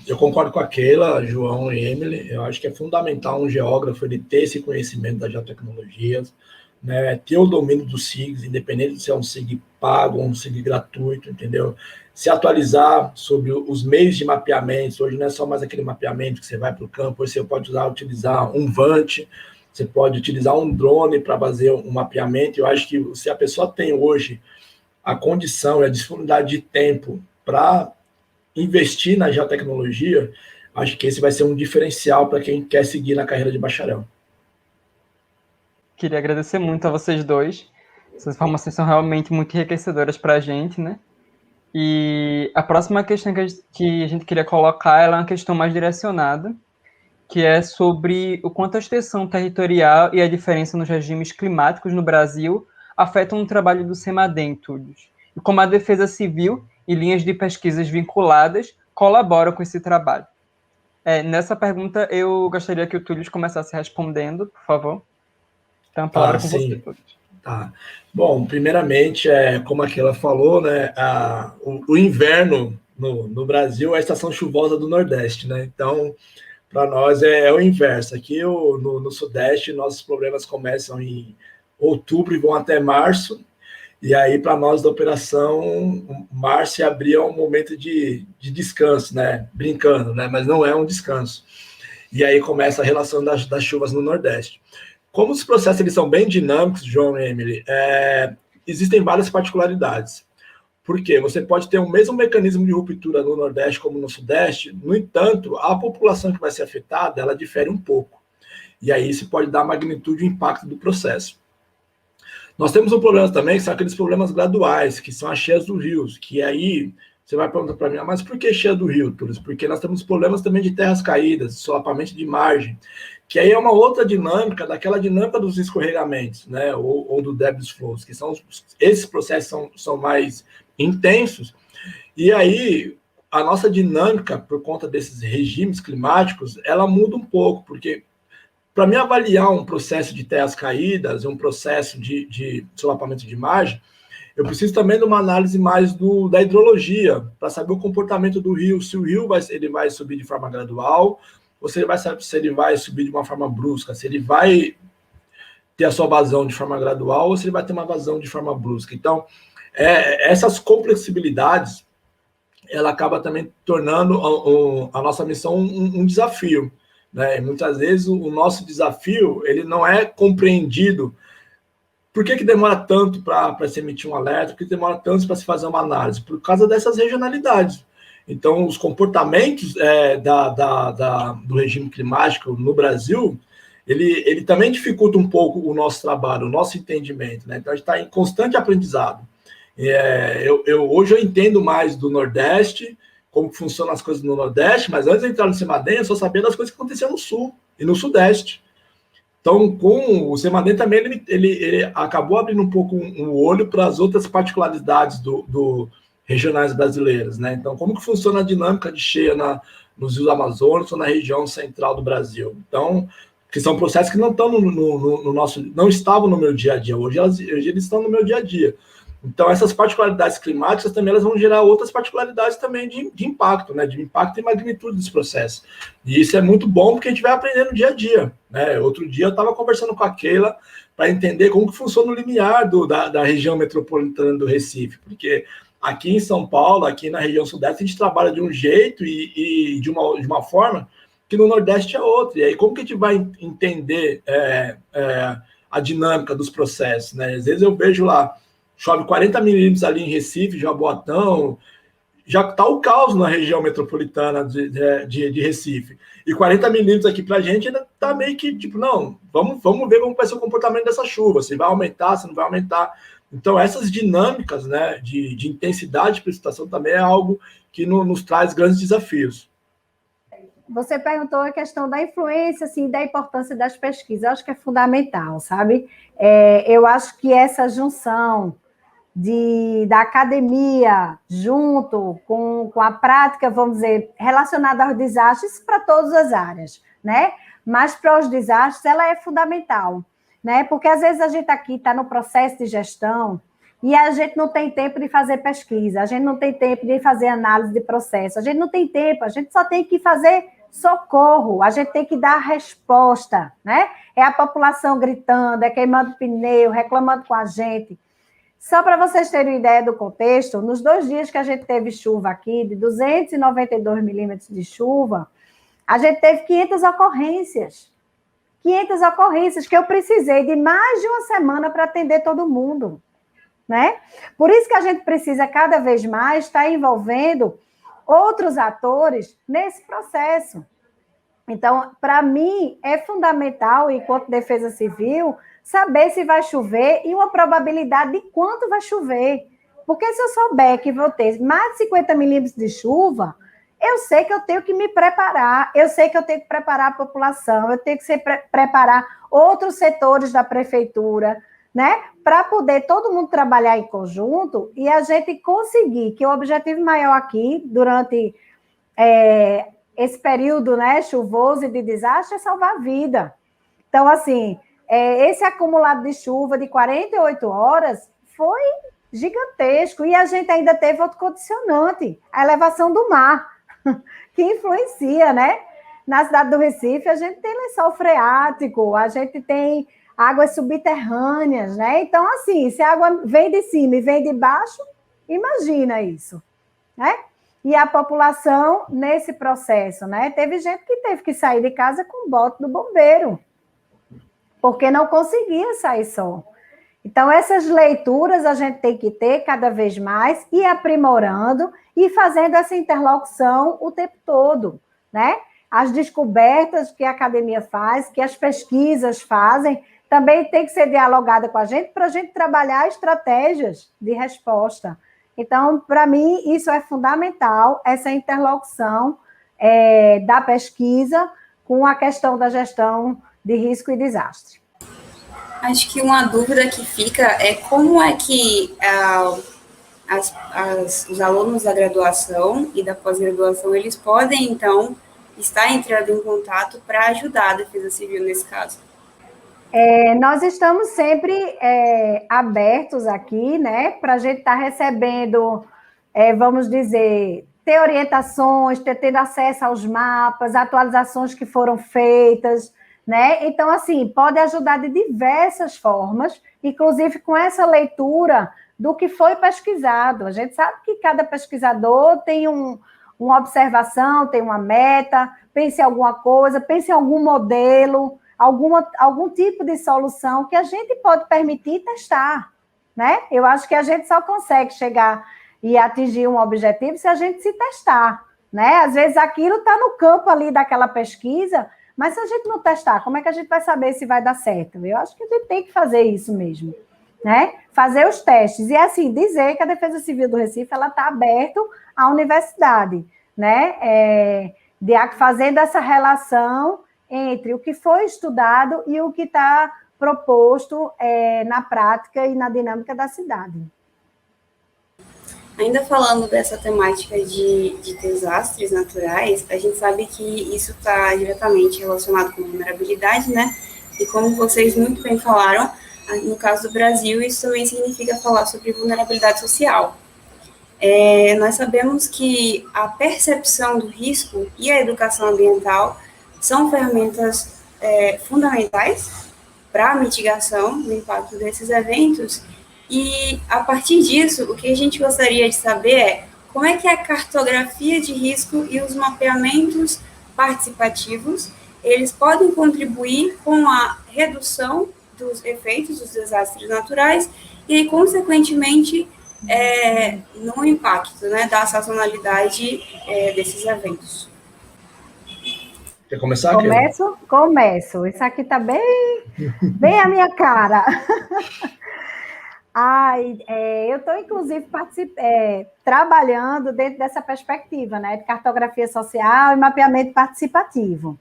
Eu concordo com a Keila, João e Emily. Eu acho que é fundamental um geógrafo ele ter esse conhecimento das geotecnologias, né, ter o domínio dos SIGs, independente se é um SIG pago ou um SIG gratuito, entendeu? Se atualizar sobre os meios de mapeamento. Hoje não é só mais aquele mapeamento que você vai para o campo, hoje você pode utilizar um VANT, você pode utilizar um drone para fazer um mapeamento. Eu acho que se a pessoa tem hoje a condição e a disponibilidade de tempo para investir na geotecnologia, acho que esse vai ser um diferencial para quem quer seguir na carreira de bacharel. Queria agradecer muito a vocês dois. Essas informações são realmente muito enriquecedoras para a gente, né? E a próxima questão que a gente queria colocar ela é uma questão mais direcionada, que é sobre o quanto a extensão territorial e a diferença nos regimes climáticos no Brasil afetam o trabalho do CEMADEM, Túlios, e como a defesa civil e linhas de pesquisas vinculadas colaboram com esse trabalho. Nessa pergunta, eu gostaria que o Túlios começasse respondendo, por favor. Então, a palavra com você, Túlios. Tá. Bom, primeiramente, como a Keila falou, né, o inverno no Brasil é a estação chuvosa do Nordeste, né? Então, para nós é o inverso. Aqui no Sudeste, nossos problemas começam em outubro e vão até março. E aí, para nós da operação, março e abril é um momento de descanso, né? Brincando, né? Mas não é um descanso. E aí começa a relação das chuvas no Nordeste. Como os processos eles são bem dinâmicos, João e Emily, existem várias particularidades. Por quê? Você pode ter o mesmo mecanismo de ruptura no Nordeste como no Sudeste, no entanto, a população que vai ser afetada, ela difere um pouco. E aí isso pode dar magnitude e impacto do processo. Nós temos um problema também, que são aqueles problemas graduais, que são as cheias dos rios, que aí você vai perguntar para mim, mas por que cheia do rio, Túlio? Porque nós temos problemas também de terras caídas, solapamento de margem, que aí é uma outra dinâmica, daquela dinâmica dos escorregamentos, né, ou do debit flows, que esses processos são mais intensos, e aí a nossa dinâmica, por conta desses regimes climáticos, ela muda um pouco, porque para mim avaliar um processo de terras caídas, um processo de solapamento de margem, eu preciso também de uma análise mais da hidrologia, para saber o comportamento do rio, se o rio ele vai subir de forma gradual, ou se ele vai saber se ele vai subir de uma forma brusca, se ele vai ter a sua vazão de forma gradual, ou se ele vai ter uma vazão de forma brusca. Então, essas complexibilidades, ela acaba também tornando a nossa missão um desafio, né? E muitas vezes o nosso desafio ele não é compreendido. Por que demora tanto para se emitir um alerta? Por que demora tanto para se fazer uma análise? Por causa dessas regionalidades. Então, os comportamentos do regime climático no Brasil, ele também dificulta um pouco o nosso trabalho, o nosso entendimento, né? Então, a gente está em constante aprendizado. Hoje eu entendo mais do Nordeste, como funcionam as coisas no Nordeste, mas antes de entrar no CEMADEM, eu só sabia das coisas que aconteciam no Sul e no Sudeste. Então, com o CEMADEM também, ele acabou abrindo um pouco o olho para as outras particularidades do regionais brasileiras, né? Então, como que funciona a dinâmica de cheia nos rios amazônicos ou na região central do Brasil? Então, que são processos que não estão não estavam no meu dia a dia. Hoje eles estão no meu dia a dia. Então, essas particularidades climáticas também elas vão gerar outras particularidades também de impacto, né? De impacto e magnitude dos processos. E isso é muito bom porque a gente vai aprendendo dia a dia, né? Outro dia eu estava conversando com a Keila para entender como que funciona o limiar da região metropolitana do Recife, porque aqui em São Paulo, aqui na região sudeste, a gente trabalha de um jeito e de uma forma que no Nordeste é outra. E aí, como que a gente vai entender a dinâmica dos processos, né? Às vezes eu vejo lá, chove 40 milímetros ali em Recife, Jaboatão, já está o caos na região metropolitana de Recife. E 40 milímetros aqui para a gente ainda está meio que, tipo, não, vamos ver como vai ser o comportamento dessa chuva, se vai aumentar, se não vai aumentar. Então, essas dinâmicas, né, de intensidade de precipitação também é algo que nos traz grandes desafios. Você perguntou a questão da influência, assim, da importância das pesquisas. Eu acho que é fundamental, sabe? Eu acho que essa junção da academia junto com a prática, vamos dizer, relacionada aos desastres para todas as áreas, né? Mas para os desastres ela é fundamental. né? Porque às vezes a gente aqui está no processo de gestão e a gente não tem tempo de fazer pesquisa, a gente não tem tempo de fazer análise de processo, a gente não tem tempo, a gente só tem que fazer socorro, a gente tem que dar resposta, né? É a população gritando, é queimando pneu, reclamando com a gente. Só para vocês terem uma ideia do contexto, nos 2 dias que a gente teve chuva aqui, de 292 milímetros de chuva, a gente teve 500 ocorrências. 500 ocorrências que eu precisei de mais de uma semana para atender todo mundo, né? Por isso que a gente precisa cada vez mais estar envolvendo outros atores nesse processo. Então, para mim, é fundamental, enquanto Defesa Civil, saber se vai chover e uma probabilidade de quanto vai chover. Porque se eu souber que vou ter mais de 50 milímetros de chuva, eu sei que eu tenho que me preparar, eu sei que eu tenho que preparar a população, eu tenho que preparar outros setores da prefeitura, né? Para poder todo mundo trabalhar em conjunto e a gente conseguir, que o objetivo maior aqui, durante esse período, né, chuvoso e de desastre, é salvar a vida. Então, assim, esse acumulado de chuva de 48 horas foi gigantesco e a gente ainda teve outro condicionante, a elevação do mar, que influencia, né? Na cidade do Recife, a gente tem lençol freático, a gente tem águas subterrâneas, né? Então, assim, se a água vem de cima e vem de baixo, imagina isso, né? E a população, nesse processo, né? Teve gente que teve que sair de casa com o bote do bombeiro, porque não conseguia sair só. Então, essas leituras a gente tem que ter cada vez mais, e aprimorando, e fazendo essa interlocução o tempo todo, né? As descobertas que a academia faz, que as pesquisas fazem, também tem que ser dialogada com a gente para a gente trabalhar estratégias de resposta. Então, para mim, isso é fundamental, essa interlocução da pesquisa com a questão da gestão de risco e desastre. Acho que uma dúvida que fica é como é que os alunos da graduação e da pós-graduação, eles podem, então, estar entrando em contato para ajudar a Defesa Civil nesse caso. Nós estamos sempre abertos aqui, né, para a gente estar recebendo, vamos dizer, ter orientações, tendo acesso aos mapas, atualizações que foram feitas, né? Então, assim, pode ajudar de diversas formas, inclusive com essa leitura do que foi pesquisado. A gente sabe que cada pesquisador tem uma observação, tem uma meta, pense em alguma coisa, pense em algum modelo, algum tipo de solução que a gente pode permitir testar, né? Eu acho que a gente só consegue chegar e atingir um objetivo se a gente se testar, né? Às vezes aquilo está no campo ali daquela pesquisa, mas se a gente não testar, como é que a gente vai saber se vai dar certo? Eu acho que a gente tem que fazer isso mesmo, né? Fazer os testes. E, assim, dizer que a Defesa Civil do Recife está aberta à universidade, né? Fazendo essa relação entre o que foi estudado e o que está proposto na prática e na dinâmica da cidade. Ainda falando dessa temática de desastres naturais, a gente sabe que isso está diretamente relacionado com vulnerabilidade, né? E como vocês muito bem falaram, no caso do Brasil, isso também significa falar sobre vulnerabilidade social. Nós sabemos que a percepção do risco e a educação ambiental são ferramentas fundamentais para a mitigação do impacto desses eventos. E, a partir disso, o que a gente gostaria de saber é como é que a cartografia de risco e os mapeamentos participativos, eles podem contribuir com a redução dos efeitos dos desastres naturais e, consequentemente, no impacto, né, da sazonalidade desses eventos. Quer começar, Keila? Começo. Isso aqui está bem a minha cara. Eu estou, inclusive, trabalhando dentro dessa perspectiva, né, de cartografia social e mapeamento participativo.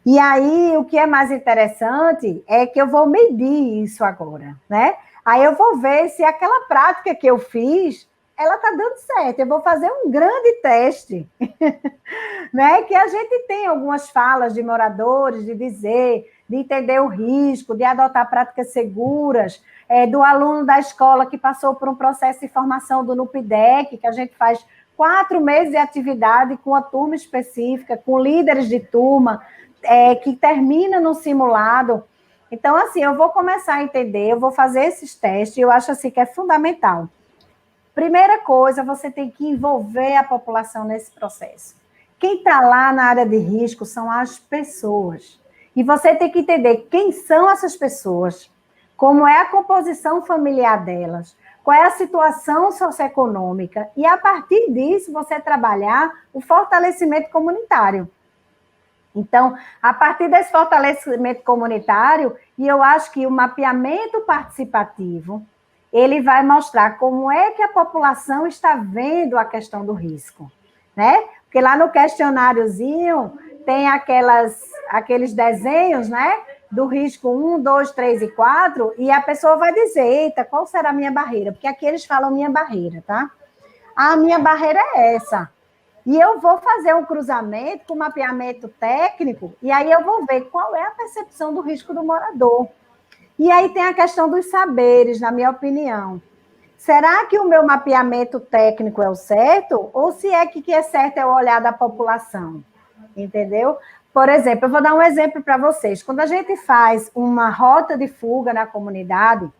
E aí, o que é mais interessante é que eu vou medir isso agora, né? Aí eu vou ver se aquela prática que eu fiz, ela está dando certo. Eu vou fazer um grande teste, né? Que a gente tem algumas falas de moradores, de dizer de entender o risco, de adotar práticas seguras, do aluno da escola que passou por um processo de formação do NUPDEC, que a gente faz 4 meses de atividade com uma turma específica, com líderes de turma, que termina no simulado. Então, assim, eu vou começar a entender, eu vou fazer esses testes, e eu acho assim que é fundamental. Primeira coisa, você tem que envolver a população nesse processo. Quem está lá na área de risco são as pessoas. E você tem que entender quem são essas pessoas, como é a composição familiar delas, qual é a situação socioeconômica, e a partir disso você trabalhar o fortalecimento comunitário. Então, a partir desse fortalecimento comunitário, e eu acho que o mapeamento participativo, ele vai mostrar como é que a população está vendo a questão do risco, né? Porque lá no questionáriozinho tem aqueles desenhos, né? Do risco 1, 2, 3 e 4, e a pessoa vai dizer, eita, qual será a minha barreira? Porque aqui eles falam minha barreira, tá? A minha barreira é essa. E eu vou fazer um cruzamento com mapeamento técnico, e aí eu vou ver qual é a percepção do risco do morador. E aí tem a questão dos saberes, na minha opinião. Será que o meu mapeamento técnico é o certo? Ou se é que é certo é o olhar da população? Entendeu? Por exemplo, eu vou dar um exemplo para vocês. Quando a gente faz uma rota de fuga na comunidade,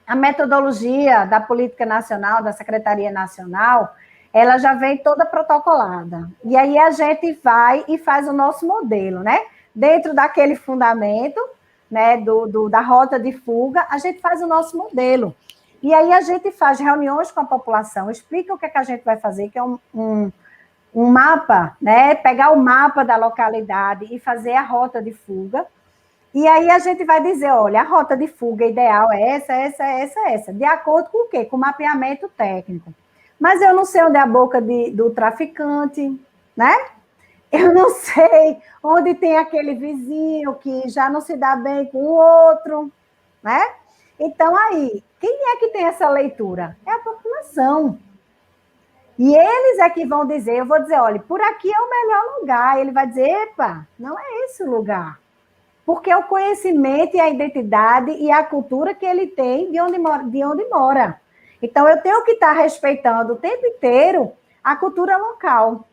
a metodologia da Política Nacional, da Secretaria Nacional, ela já vem toda protocolada. E aí a gente vai e faz o nosso modelo, né? Dentro daquele fundamento, né, da rota de fuga, a gente faz o nosso modelo. E aí a gente faz reuniões com a população, explica o que é que a gente vai fazer, que é um mapa, né? Pegar o mapa da localidade e fazer a rota de fuga. E aí a gente vai dizer, olha, a rota de fuga ideal é essa. De acordo com o quê? Com o mapeamento técnico. Mas eu não sei onde é a boca do traficante, né? Eu não sei onde tem aquele vizinho que já não se dá bem com o outro, né? Então, aí, quem é que tem essa leitura? É a população. E eles é que vão dizer, eu vou dizer, olha, por aqui é o melhor lugar. Ele vai dizer, epa, não é esse o lugar. Porque é o conhecimento e a identidade e a cultura que ele tem de onde mora. Então, eu tenho que estar respeitando o tempo inteiro a cultura local.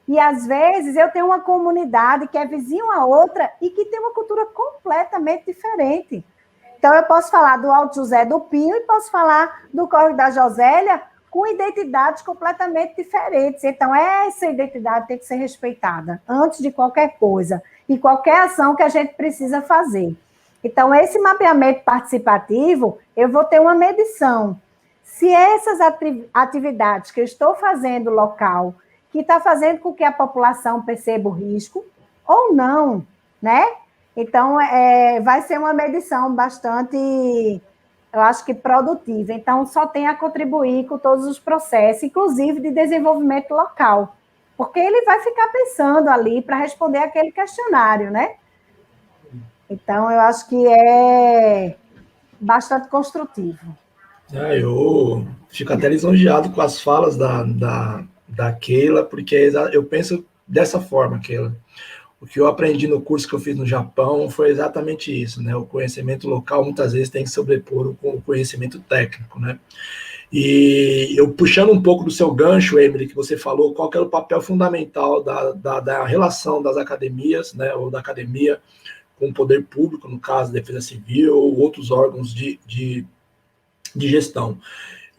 E, às vezes, eu tenho uma comunidade que é vizinho a outra e que tem uma cultura completamente diferente. Então, eu posso falar do Alto José do Pinho e posso falar do Córrego da Josélia com identidades completamente diferentes. Então, essa identidade tem que ser respeitada antes de qualquer coisa e qualquer ação que a gente precisa fazer. Então, esse mapeamento participativo, eu vou ter uma medição. Se essas atividades que eu estou fazendo local, que está fazendo com que a população perceba o risco, ou não, né? Então, vai ser uma medição bastante, eu acho que produtiva. Então, só tem a contribuir com todos os processos, inclusive de desenvolvimento local, porque ele vai ficar pensando ali para responder aquele questionário, né? Então, eu acho que é bastante construtivo. Eu fico até lisonjeado com as falas da Keila, porque eu penso dessa forma, Keila. O que eu aprendi no curso que eu fiz no Japão foi exatamente isso, né? O conhecimento local muitas vezes tem que sobrepor com o conhecimento técnico, né? E eu puxando um pouco do seu gancho, Emily, que você falou, qual que é o papel fundamental da relação das academias, né? Ou da academia com o poder público, no caso, Defesa Civil ou outros órgãos de gestão.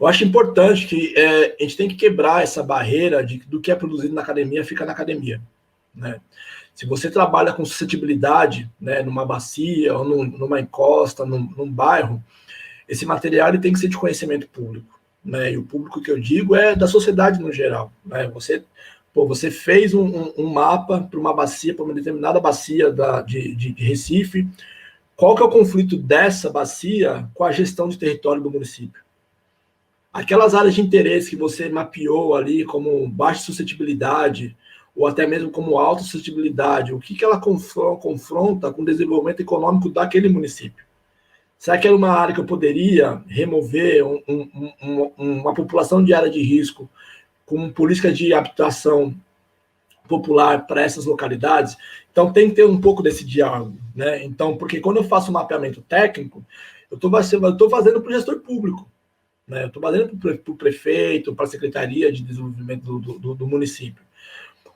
Eu acho importante que a gente tem que quebrar essa barreira do que é produzido na academia fica na academia, né? Se você trabalha com suscetibilidade, né, numa bacia ou numa encosta, num bairro, esse material ele tem que ser de conhecimento público, né? E o público que eu digo é da sociedade no geral, né? Você fez um mapa para uma bacia, para uma determinada bacia de Recife. Qual que é o conflito dessa bacia com a gestão de território do município? Aquelas áreas de interesse que você mapeou ali como baixa suscetibilidade, ou até mesmo como alta suscetibilidade, o que ela confronta com o desenvolvimento econômico daquele município? Será que era uma área que eu poderia remover uma população de área de risco com política de habitação popular para essas localidades. Então, tem que ter um pouco desse diálogo, né? Então, porque quando eu faço um mapeamento técnico, eu estou fazendo para o gestor público, né? Eu estou fazendo para o prefeito, para a Secretaria de Desenvolvimento do município.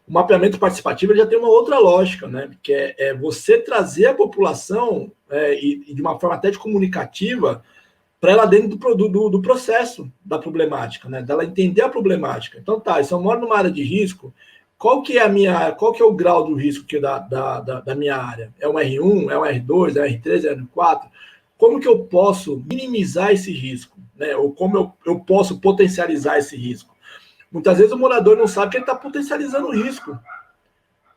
O mapeamento participativo já tem uma outra lógica, né? Que é você trazer a população e de uma forma até de comunicativa para ela dentro do processo da problemática, né? Dela entender a problemática. Então, tá, se eu moro numa área de risco, qual que é o grau do risco da minha área? É um R1, é um R2, é um R3, é um R4? Como que eu posso minimizar esse risco, né? Ou como eu posso potencializar esse risco? Muitas vezes o morador não sabe que ele está potencializando o risco.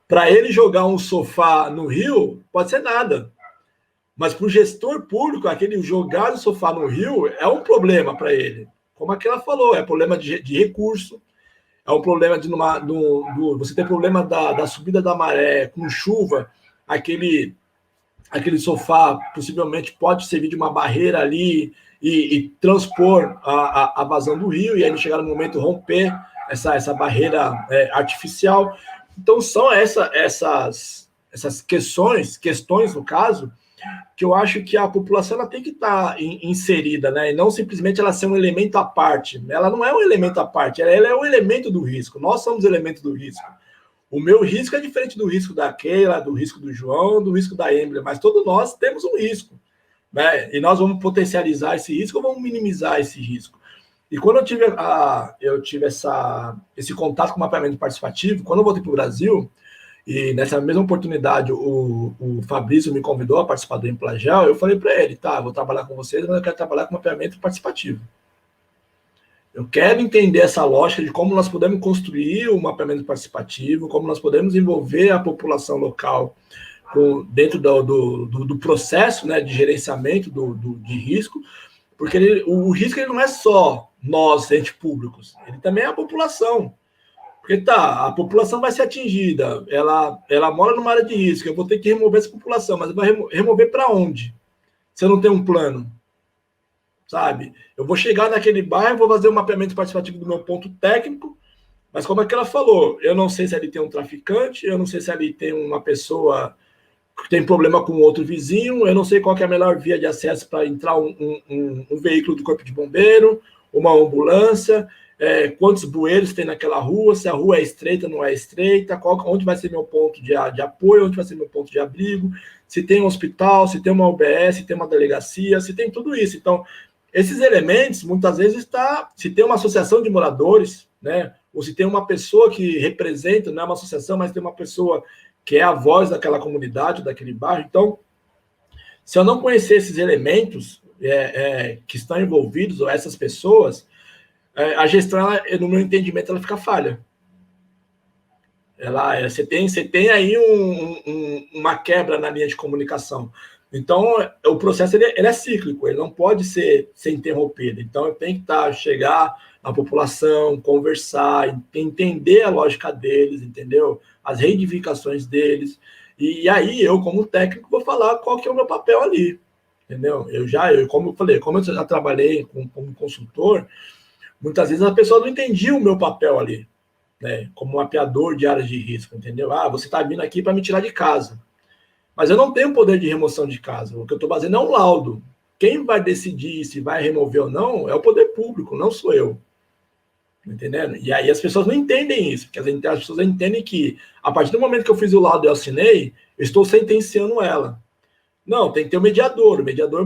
Para ele jogar um sofá no rio, pode ser nada. Mas para o gestor público, aquele jogar o sofá no rio é um problema para ele. Como aquela falou, é problema de recurso, é um problema você tem problema da subida da maré com chuva, aquele sofá possivelmente pode servir de uma barreira ali e transpor a vazão do rio, e aí chegar no momento romper essa barreira artificial. Então, são essas questões, no caso, que eu acho que a população ela tem que estar inserida, né? E não simplesmente ela ser um elemento à parte. Ela não é um elemento à parte, ela é um elemento do risco. Nós somos elementos do risco. O meu risco é diferente do risco da Keila, do risco do João, do risco da Emily, mas todos nós temos um risco, né? E nós vamos potencializar esse risco ou vamos minimizar esse risco. E quando eu tive esse contato com o mapeamento participativo, quando eu voltei para o Brasil, e nessa mesma oportunidade o Fabrício me convidou a participar do Implagel, eu falei para ele, tá, eu vou trabalhar com vocês, mas eu quero trabalhar com mapeamento participativo. Eu quero entender essa lógica de como nós podemos construir o mapeamento participativo, como nós podemos envolver a população local dentro do processo, né, de gerenciamento de risco, porque o risco ele não é só nós, entes públicos, ele também é a população. Porque a população vai ser atingida, ela mora numa área de risco, eu vou ter que remover essa população, mas vai remover para onde? Se eu não tenho um plano, sabe? Eu vou chegar naquele bairro, vou fazer um mapeamento participativo do meu ponto técnico, mas como é que ela falou? Eu não sei se ali tem um traficante, eu não sei se ali tem uma pessoa que tem problema com outro vizinho, eu não sei qual que é a melhor via de acesso para entrar um veículo do Corpo de Bombeiro, uma ambulância, quantos bueiros tem naquela rua, se a rua é estreita, não é estreita, onde vai ser meu ponto de apoio, onde vai ser meu ponto de abrigo, se tem um hospital, se tem uma UBS, se tem uma delegacia, se tem tudo isso. Então, esses elementos, muitas vezes, se tem uma associação de moradores, né, ou se tem uma pessoa que representa, não é uma associação, mas tem uma pessoa que é a voz daquela comunidade, daquele bairro. Então, se eu não conhecer esses elementos que estão envolvidos, ou essas pessoas, a gestão, no meu entendimento, ela fica falha. Você tem aí uma quebra na linha de comunicação. Então, o processo ele é cíclico, ele não pode ser interrompido. Então, eu tenho que chegar na população, conversar, entender a lógica deles, entendeu? As reivindicações deles. E aí, eu, como técnico, vou falar qual que é o meu papel ali, entendeu? Como eu falei, como eu já trabalhei como consultor, muitas vezes a pessoa não entendia o meu papel ali, né? Como mapeador de áreas de risco, entendeu? Você está vindo aqui para me tirar de casa. Mas eu não tenho poder de remoção de casa. O que eu estou fazendo é um laudo. Quem vai decidir se vai remover ou não é o poder público, não sou eu. Entendendo? E aí as pessoas não entendem isso, porque as pessoas entendem que, a partir do momento que eu fiz o laudo e eu assinei, eu estou sentenciando ela. Não, tem que ter o mediador. O mediador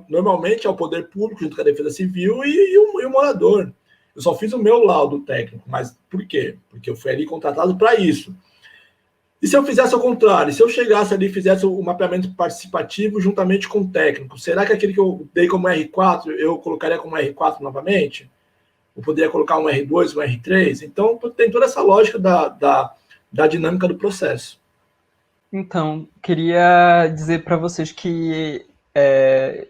normalmente é o poder público, junto com a Defesa Civil e o morador. Eu só fiz o meu laudo técnico, mas por quê? Porque eu fui ali contratado para isso. E se eu fizesse ao contrário? Se eu chegasse ali e fizesse o mapeamento participativo juntamente com o técnico, será que aquele que eu dei como R4, eu colocaria como R4 novamente? Eu poderia colocar um R2, um R3? Então, tem toda essa lógica da dinâmica do processo. Então, queria dizer para vocês que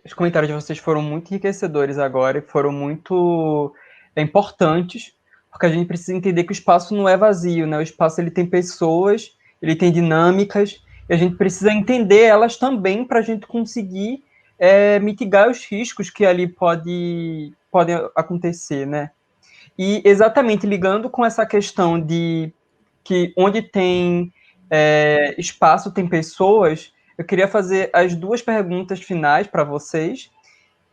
os comentários de vocês foram muito enriquecedores agora e foram muito importantes, porque a gente precisa entender que o espaço não é vazio, né? O espaço ele tem pessoas, ele tem dinâmicas, e a gente precisa entender elas também para a gente conseguir mitigar os riscos que ali podem acontecer, né? E exatamente ligando com essa questão de que onde tem espaço, tem pessoas, eu queria fazer as 2 perguntas finais para vocês,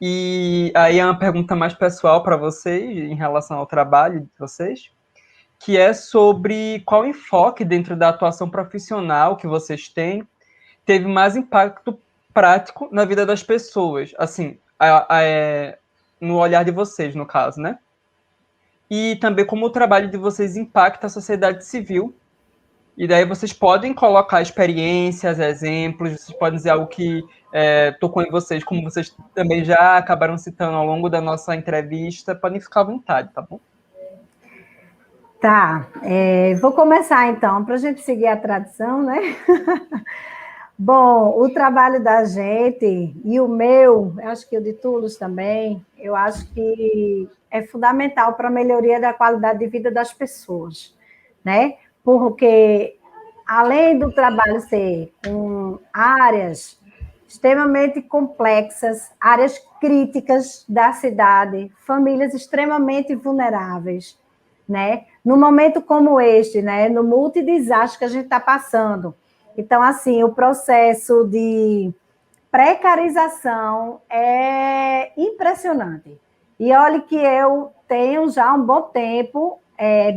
e aí é uma pergunta mais pessoal para vocês, em relação ao trabalho de vocês, que é sobre qual enfoque dentro da atuação profissional que vocês têm teve mais impacto prático na vida das pessoas, assim, no olhar de vocês, no caso, né? E também como o trabalho de vocês impacta a sociedade civil. E daí vocês podem colocar experiências, exemplos, vocês podem dizer algo que tocou em vocês, como vocês também já acabaram citando ao longo da nossa entrevista, podem ficar à vontade, tá bom? Tá, vou começar então, para a gente seguir a tradição, né? Bom, o trabalho da gente e o meu, acho que o de Tulos também, eu acho que é fundamental para a melhoria da qualidade de vida das pessoas, né? Porque, além do trabalho ser com áreas extremamente complexas, áreas críticas da cidade, famílias extremamente vulneráveis, né? Num momento como este, né? No multidesastre que a gente está passando. Então, assim, o processo de precarização é impressionante. E olha que eu tenho já um bom tempo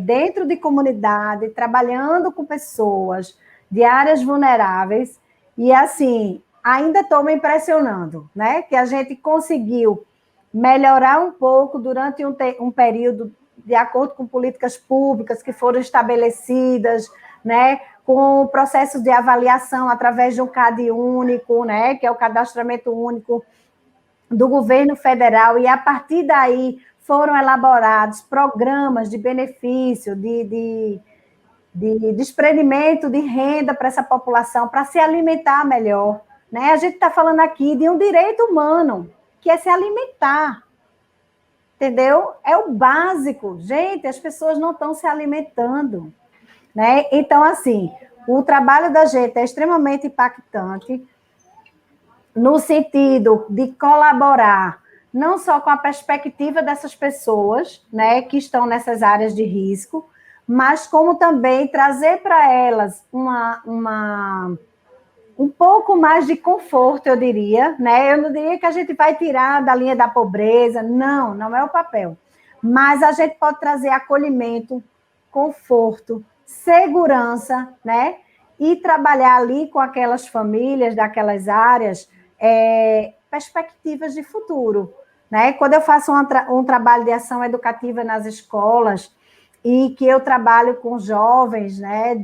dentro de comunidade, trabalhando com pessoas de áreas vulneráveis, e assim, ainda estou me impressionando, né? Que a gente conseguiu melhorar um pouco durante um período, de acordo com políticas públicas que foram estabelecidas, né? Com o processo de avaliação através de um CAD único, né? Que é o cadastramento único do governo federal, e a partir daí foram elaborados programas de benefício, de desprendimento de renda para essa população, para se alimentar melhor, né? A gente está falando aqui de um direito humano, que é se alimentar, entendeu? É o básico. Gente, as pessoas não estão se alimentando, né? Então, assim, o trabalho da gente é extremamente impactante no sentido de colaborar não só com a perspectiva dessas pessoas, né, que estão nessas áreas de risco, mas como também trazer para elas um pouco mais de conforto, eu diria, né? Eu não diria que a gente vai tirar da linha da pobreza, não é o papel. Mas a gente pode trazer acolhimento, conforto, segurança, né? E trabalhar ali com aquelas famílias daquelas áreas, perspectivas de futuro, né? Quando eu faço um trabalho de ação educativa nas escolas e que eu trabalho com jovens, né,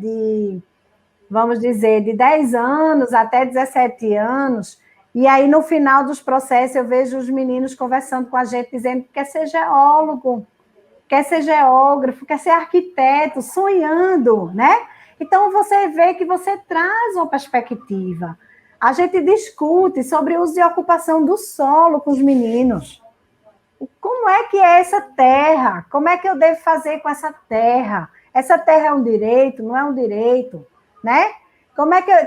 vamos dizer, de 10 anos até 17 anos, e aí no final dos processos eu vejo os meninos conversando com a gente, dizendo que quer ser geólogo, quer ser geógrafo, quer ser arquiteto, sonhando, né? Então você vê que você traz uma perspectiva. A gente discute sobre o uso e ocupação do solo com os meninos. Como é que é essa terra? Como é que eu devo fazer com essa terra? Essa terra é um direito? Não é um direito? Né?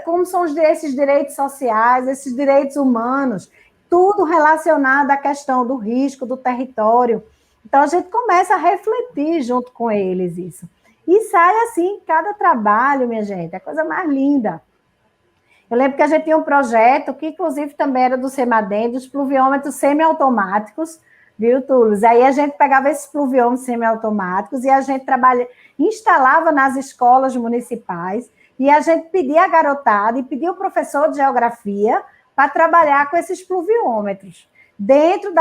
Como são esses direitos sociais, esses direitos humanos? Tudo relacionado à questão do risco, do território. Então, a gente começa a refletir junto com eles isso. E sai assim, cada trabalho, minha gente, é a coisa mais linda. Eu lembro que a gente tinha um projeto, que inclusive também era do CEMADEM, dos pluviômetros semiautomáticos, viu, Túlio? Aí a gente pegava esses pluviômetros semiautomáticos e a gente instalava nas escolas municipais, e a gente pedia a garotada e pedia o professor de geografia para trabalhar com esses pluviômetros, dentro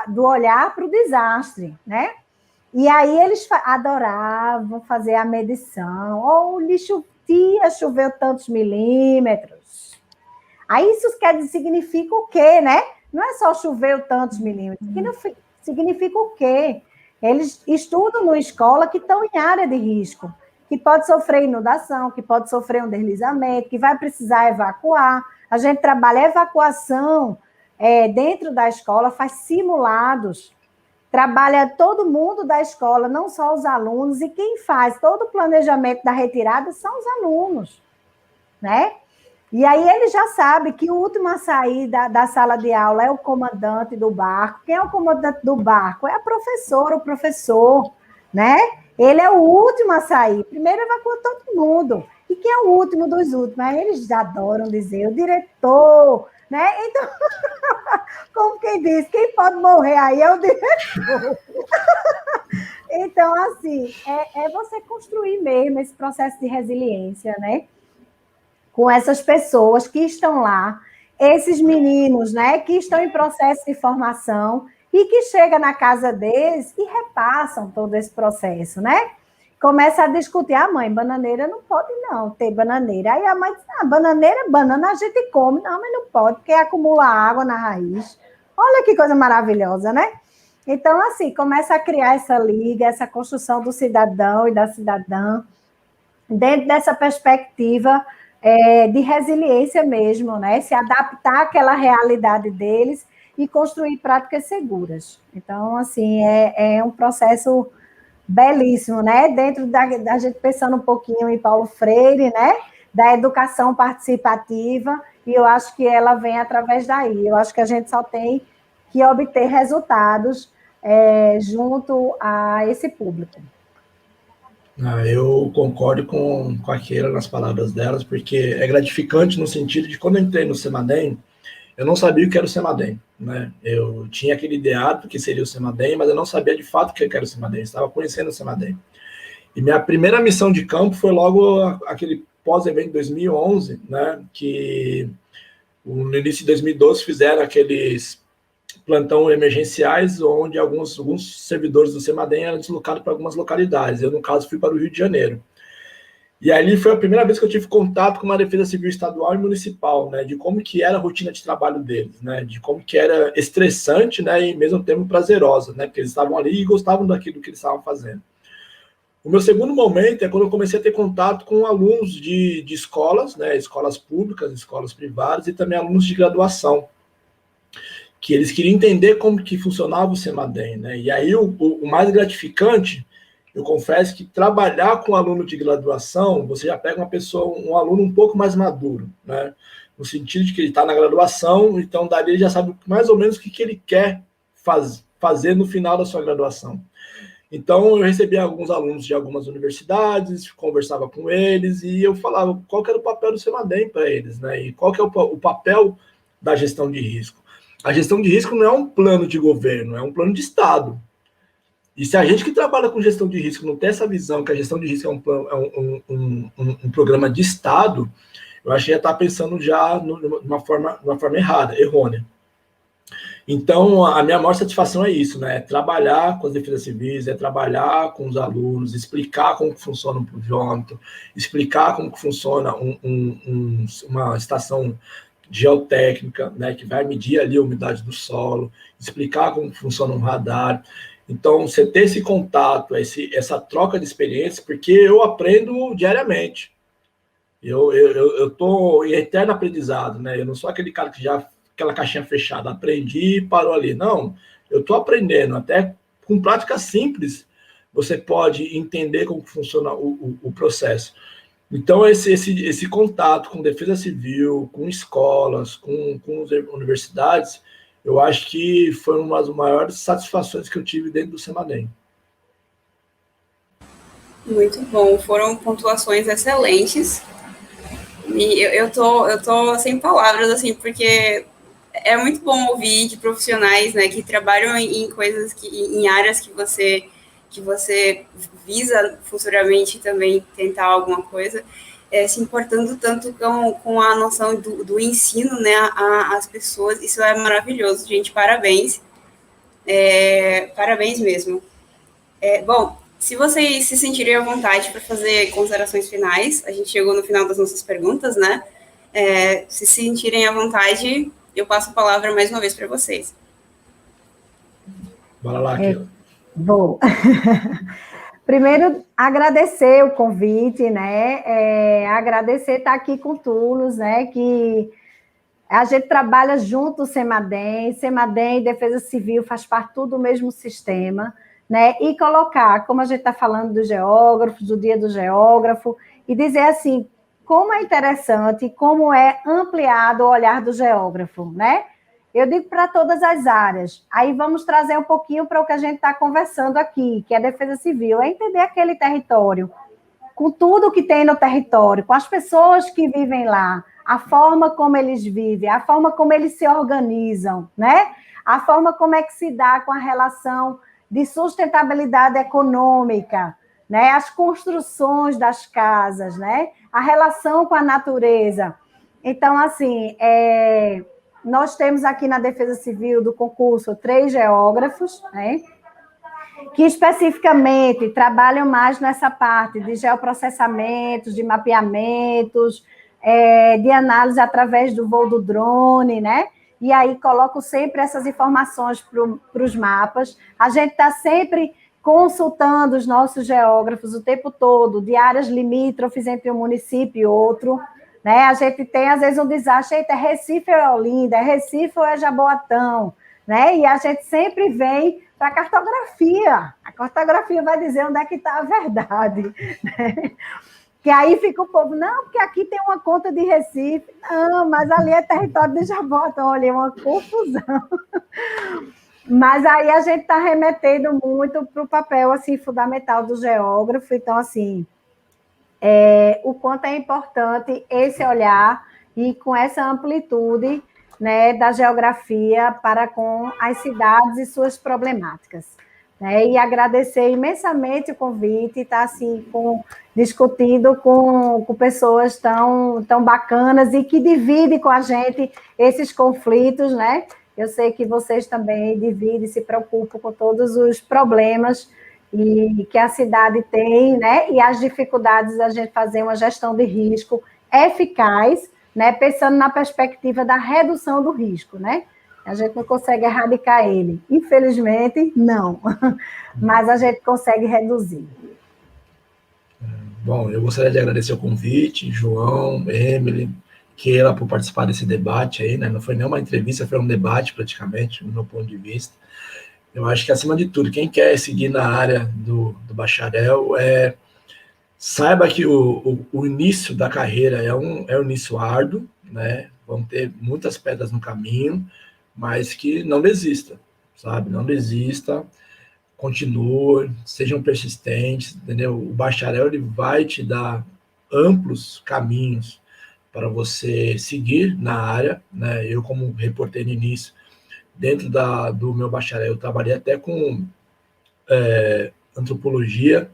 do olhar para o desastre, né? E aí eles adoravam fazer a medição, ou choveu tantos milímetros. Aí isso significa o quê, né? Não é só choveu tantos milímetros, significa o quê? Eles estudam numa escola que estão em área de risco, que pode sofrer inundação, que pode sofrer um deslizamento, que vai precisar evacuar. A gente trabalha evacuação dentro da escola, faz simulados, trabalha todo mundo da escola, não só os alunos, e quem faz todo o planejamento da retirada são os alunos, né? E aí ele já sabe que o último a sair da sala de aula é o comandante do barco. Quem é o comandante do barco? É a professora, o professor, né? Ele é o último a sair. Primeiro evacua todo mundo. E quem é o último dos últimos? Aí eles adoram dizer, o diretor, né? Então, como quem diz, quem pode morrer aí é o diretor. Então, assim, é você construir mesmo esse processo de resiliência, né? Com essas pessoas que estão lá, esses meninos, né, que estão em processo de formação e que chegam na casa deles e repassam todo esse processo, né? Começa a discutir, mãe, bananeira não pode não ter bananeira. Aí a mãe diz, bananeira, banana a gente come. Não, mas não pode, porque acumula água na raiz. Olha que coisa maravilhosa, né? Então, assim, começa a criar essa liga, essa construção do cidadão e da cidadã, dentro dessa perspectiva de resiliência mesmo, né? Se adaptar àquela realidade deles e construir práticas seguras. Então, assim, é um processo belíssimo, né? Dentro da gente pensando um pouquinho em Paulo Freire, né? Da educação participativa, e eu acho que ela vem através daí. Eu acho que a gente só tem que obter resultados junto a esse público. Eu concordo com a Keila nas palavras delas, porque é gratificante no sentido de quando eu entrei no Semadem, eu não sabia o que era o Semadem, né? Eu tinha aquele ideado do que seria o Semadem, mas eu não sabia de fato o que era o Semadem, eu estava conhecendo o Semadem. E minha primeira missão de campo foi logo aquele pós-evento de 2011, né? Que no início de 2012 fizeram aqueles plantão emergenciais, onde alguns servidores do Semadem eram deslocados para algumas localidades. Eu, no caso, fui para o Rio de Janeiro. E ali foi a primeira vez que eu tive contato com uma defesa civil estadual e municipal, né, de como que era a rotina de trabalho deles, né, de como que era estressante, né, e mesmo tempo prazerosa, né, porque eles estavam ali e gostavam daquilo que eles estavam fazendo. O meu segundo momento é quando eu comecei a ter contato com alunos de escolas, né, escolas públicas, escolas privadas e também alunos de graduação, que eles queriam entender como que funcionava o Semadem, né, e aí o mais gratificante, eu confesso que trabalhar com aluno de graduação, você já pega uma pessoa, um aluno um pouco mais maduro, né? No sentido de que ele está na graduação, então dali ele já sabe mais ou menos o que ele quer fazer no final da sua graduação. Então eu recebi alguns alunos de algumas universidades, conversava com eles e eu falava qual que era o papel do Semadem para eles, né? E qual que é o papel da gestão de risco. A gestão de risco não é um plano de governo, é um plano de Estado. E se a gente que trabalha com gestão de risco não tem essa visão que a gestão de risco é um programa de Estado, eu acho que já está pensando já numa forma errada, errônea. Então, a minha maior satisfação é isso, né? É trabalhar com as defesas civis, é trabalhar com os alunos, explicar como que funciona um pluviômetro, explicar como que funciona uma estação geotécnica, né, que vai medir ali a umidade do solo, explicar como que funciona um radar. Então, você ter esse contato, essa troca de experiências, porque eu aprendo diariamente. Eu estou em eterno aprendizado, né? Eu não sou aquele cara que já, aquela caixinha fechada, aprendi e parou ali. Não, eu estou aprendendo. Até com práticas simples, você pode entender como funciona o processo. Então, esse contato com defesa civil, com escolas, com universidades, eu acho que foi uma das maiores satisfações que eu tive dentro do Semadem. Muito bom, foram pontuações excelentes. E eu tô sem palavras, assim, porque é muito bom ouvir de profissionais, né, que trabalham em coisas, em áreas que você visa futuramente também tentar alguma coisa, se importando tanto com a noção do ensino, né, às pessoas. Isso é maravilhoso, gente, parabéns. Parabéns mesmo. Bom, se vocês se sentirem à vontade para fazer considerações finais, a gente chegou no final das nossas perguntas, né? Se sentirem à vontade, eu passo a palavra mais uma vez para vocês. Bora lá, Keila. Vou. Primeiro, agradecer o convite, né? Agradecer estar aqui com Toulouse, né? Que a gente trabalha junto o Semadem e Defesa Civil faz parte tudo do mesmo sistema, né? E colocar, como a gente está falando dos geógrafos, do Dia do Geógrafo, e dizer assim, como é interessante, como é ampliado o olhar do geógrafo, né? Eu digo para todas as áreas. Aí vamos trazer um pouquinho para o que a gente está conversando aqui, que é a defesa civil, é entender aquele território, com tudo que tem no território, com as pessoas que vivem lá, a forma como eles vivem, a forma como eles se organizam, né? A forma como é que se dá com a relação de sustentabilidade econômica, né? As construções das casas, né? A relação com a natureza. Então, assim, nós temos aqui na Defesa Civil do concurso 3 geógrafos, né? Que especificamente trabalham mais nessa parte de geoprocessamentos, de mapeamentos, de análise através do voo do drone, né? E aí coloco sempre essas informações para os mapas. A gente está sempre consultando os nossos geógrafos o tempo todo, de áreas limítrofes entre um município e outro, né? A gente tem, às vezes, um desastre, é Recife ou é Olinda, é Recife ou é Jaboatão, né? E a gente sempre vem para a cartografia. A cartografia vai dizer onde é que está a verdade, né? Que aí fica o povo, não, porque aqui tem uma conta de Recife, não, mas ali é território de Jaboatão, olha, é uma confusão. Mas aí a gente está remetendo muito para o papel assim, fundamental do geógrafo, então, assim, o quanto é importante esse olhar e com essa amplitude, né, da geografia para com as cidades e suas problemáticas. Né? E agradecer imensamente o convite, estar assim, discutindo com pessoas tão bacanas e que dividem com a gente esses conflitos, né? Eu sei que vocês também dividem, se preocupam com todos os problemas e que a cidade tem, né? E as dificuldades da gente fazer uma gestão de risco eficaz, né? Pensando na perspectiva da redução do risco, né? A gente não consegue erradicar ele. Infelizmente, não. Mas a gente consegue reduzir. Bom, eu gostaria de agradecer o convite, João, Emily, Keila, por participar desse debate aí, né? Não foi nem uma entrevista, foi um debate, praticamente, do meu ponto de vista. Eu acho que, acima de tudo, quem quer seguir na área do bacharel, saiba que o início da carreira é um início árduo, né? Vão ter muitas pedras no caminho, mas que não desista, sabe? Não desista, continue, sejam persistentes, entendeu? O bacharel, ele vai te dar amplos caminhos para você seguir na área, né? Eu, como reportei no início, dentro do meu bacharel, eu trabalhei até com antropologia,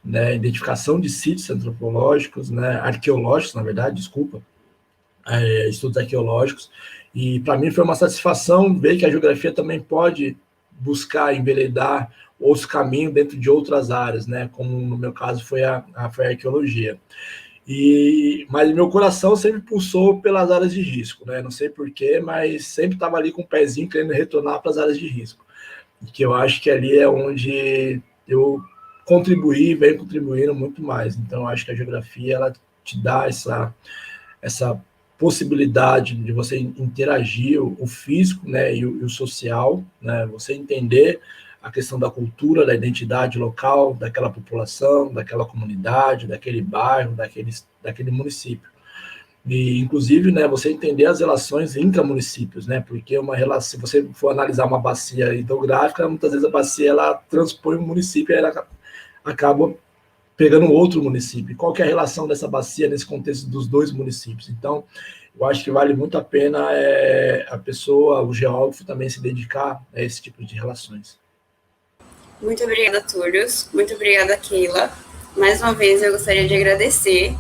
né? Identificação de sítios antropológicos, né? Arqueológicos, na verdade, desculpa, estudos arqueológicos, e para mim foi uma satisfação ver que a geografia também pode buscar enveredar outros caminhos dentro de outras áreas, né? Como no meu caso foi a arqueologia. Mas meu coração sempre pulsou pelas áreas de risco, né? Não sei porquê, mas sempre estava ali com o pezinho querendo retornar para as áreas de risco, que eu acho que ali é onde eu venho contribuindo muito mais. Então, eu acho que a geografia, ela te dá essa possibilidade de você interagir o físico, né, e o social, né, você entender a questão da cultura, da identidade local, daquela população, daquela comunidade, daquele bairro, daquele município. E, inclusive, né, você entender as relações intramunicípios, né, porque se você for analisar uma bacia hidrográfica, muitas vezes a bacia, ela transpõe um município e ela acaba pegando outro município. Qual que é a relação dessa bacia nesse contexto dos dois municípios? Então, eu acho que vale muito a pena a pessoa, o geógrafo, também se dedicar a esse tipo de relações. Muito obrigada, Túlios. Muito obrigada, Keila. Mais uma vez, eu gostaria de agradecer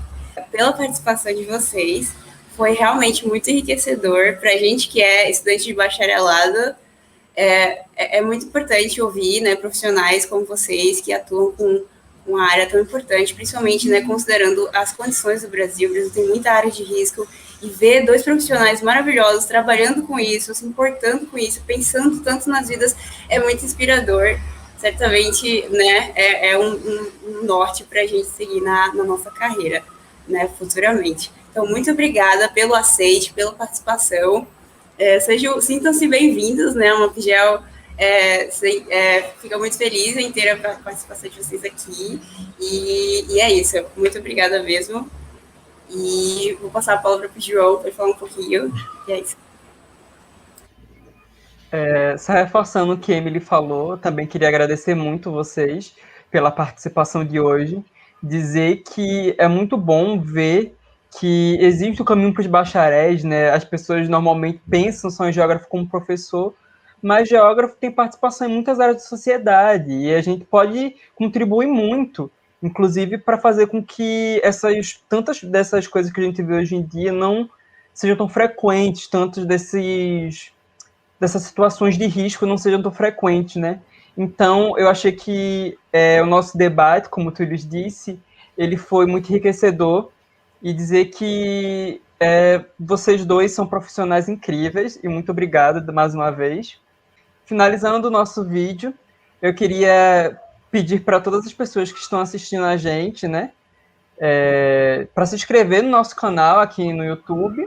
pela participação de vocês. Foi realmente muito enriquecedor para a gente que é estudante de bacharelado. É muito importante ouvir, né, profissionais como vocês que atuam com uma área tão importante, principalmente, né, considerando as condições do Brasil. O Brasil tem muita área de risco, e ver 2 profissionais maravilhosos trabalhando com isso, se importando com isso, pensando tanto nas vidas, é muito inspirador. Certamente, né, é um norte para a gente seguir na nossa carreira, né, futuramente. Então, muito obrigada pelo aceite, pela participação. Sintam-se bem-vindos, né, a Mapgel fica muito feliz em ter a participação de vocês aqui, e é isso, muito obrigada mesmo, e vou passar a palavra para o João para falar um pouquinho, e é isso. Só reforçando o que a Emily falou, também queria agradecer muito vocês pela participação de hoje, dizer que é muito bom ver que existe o caminho para os bacharéis, né? As pessoas normalmente pensam só em geógrafo como professor, mas geógrafo tem participação em muitas áreas da sociedade e a gente pode contribuir muito, inclusive para fazer com que tantas dessas coisas que a gente vê hoje em dia não sejam tão frequentes, tantos dessas situações de risco não sejam tão frequentes, né? Então, eu achei que o nosso debate, como o Túlio disse, ele foi muito enriquecedor e dizer que vocês dois são profissionais incríveis e muito obrigado mais uma vez. Finalizando o nosso vídeo, eu queria pedir para todas as pessoas que estão assistindo a gente, né, para se inscrever no nosso canal aqui no YouTube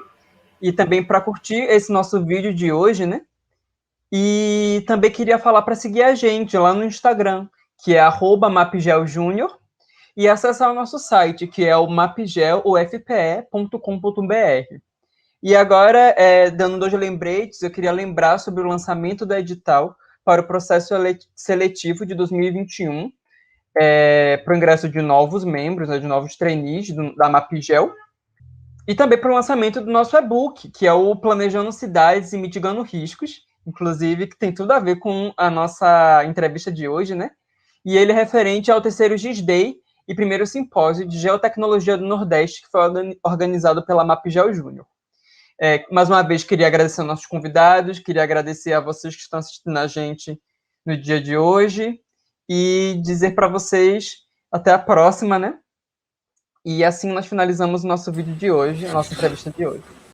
e também para curtir esse nosso vídeo de hoje, né? E também queria falar para seguir a gente lá no Instagram, que é @mapgeljunior, e acessar o nosso site, que é o mapgelufpe.com.br. E agora, dando 2 lembretes, eu queria lembrar sobre o lançamento do edital para o processo seletivo de 2021, para o ingresso de novos membros, né, de novos trainees da Mapgel, e também para o lançamento do nosso e-book, que é o Planejando Cidades e Mitigando Riscos, inclusive, que tem tudo a ver com a nossa entrevista de hoje, né? E ele é referente ao terceiro GISDAY e primeiro simpósio de Geotecnologia do Nordeste, que foi organizado pela Mapgel Júnior. Mais uma vez, queria agradecer aos nossos convidados, queria agradecer a vocês que estão assistindo a gente no dia de hoje e dizer para vocês até a próxima, né? E assim nós finalizamos o nosso vídeo de hoje, a nossa entrevista de hoje.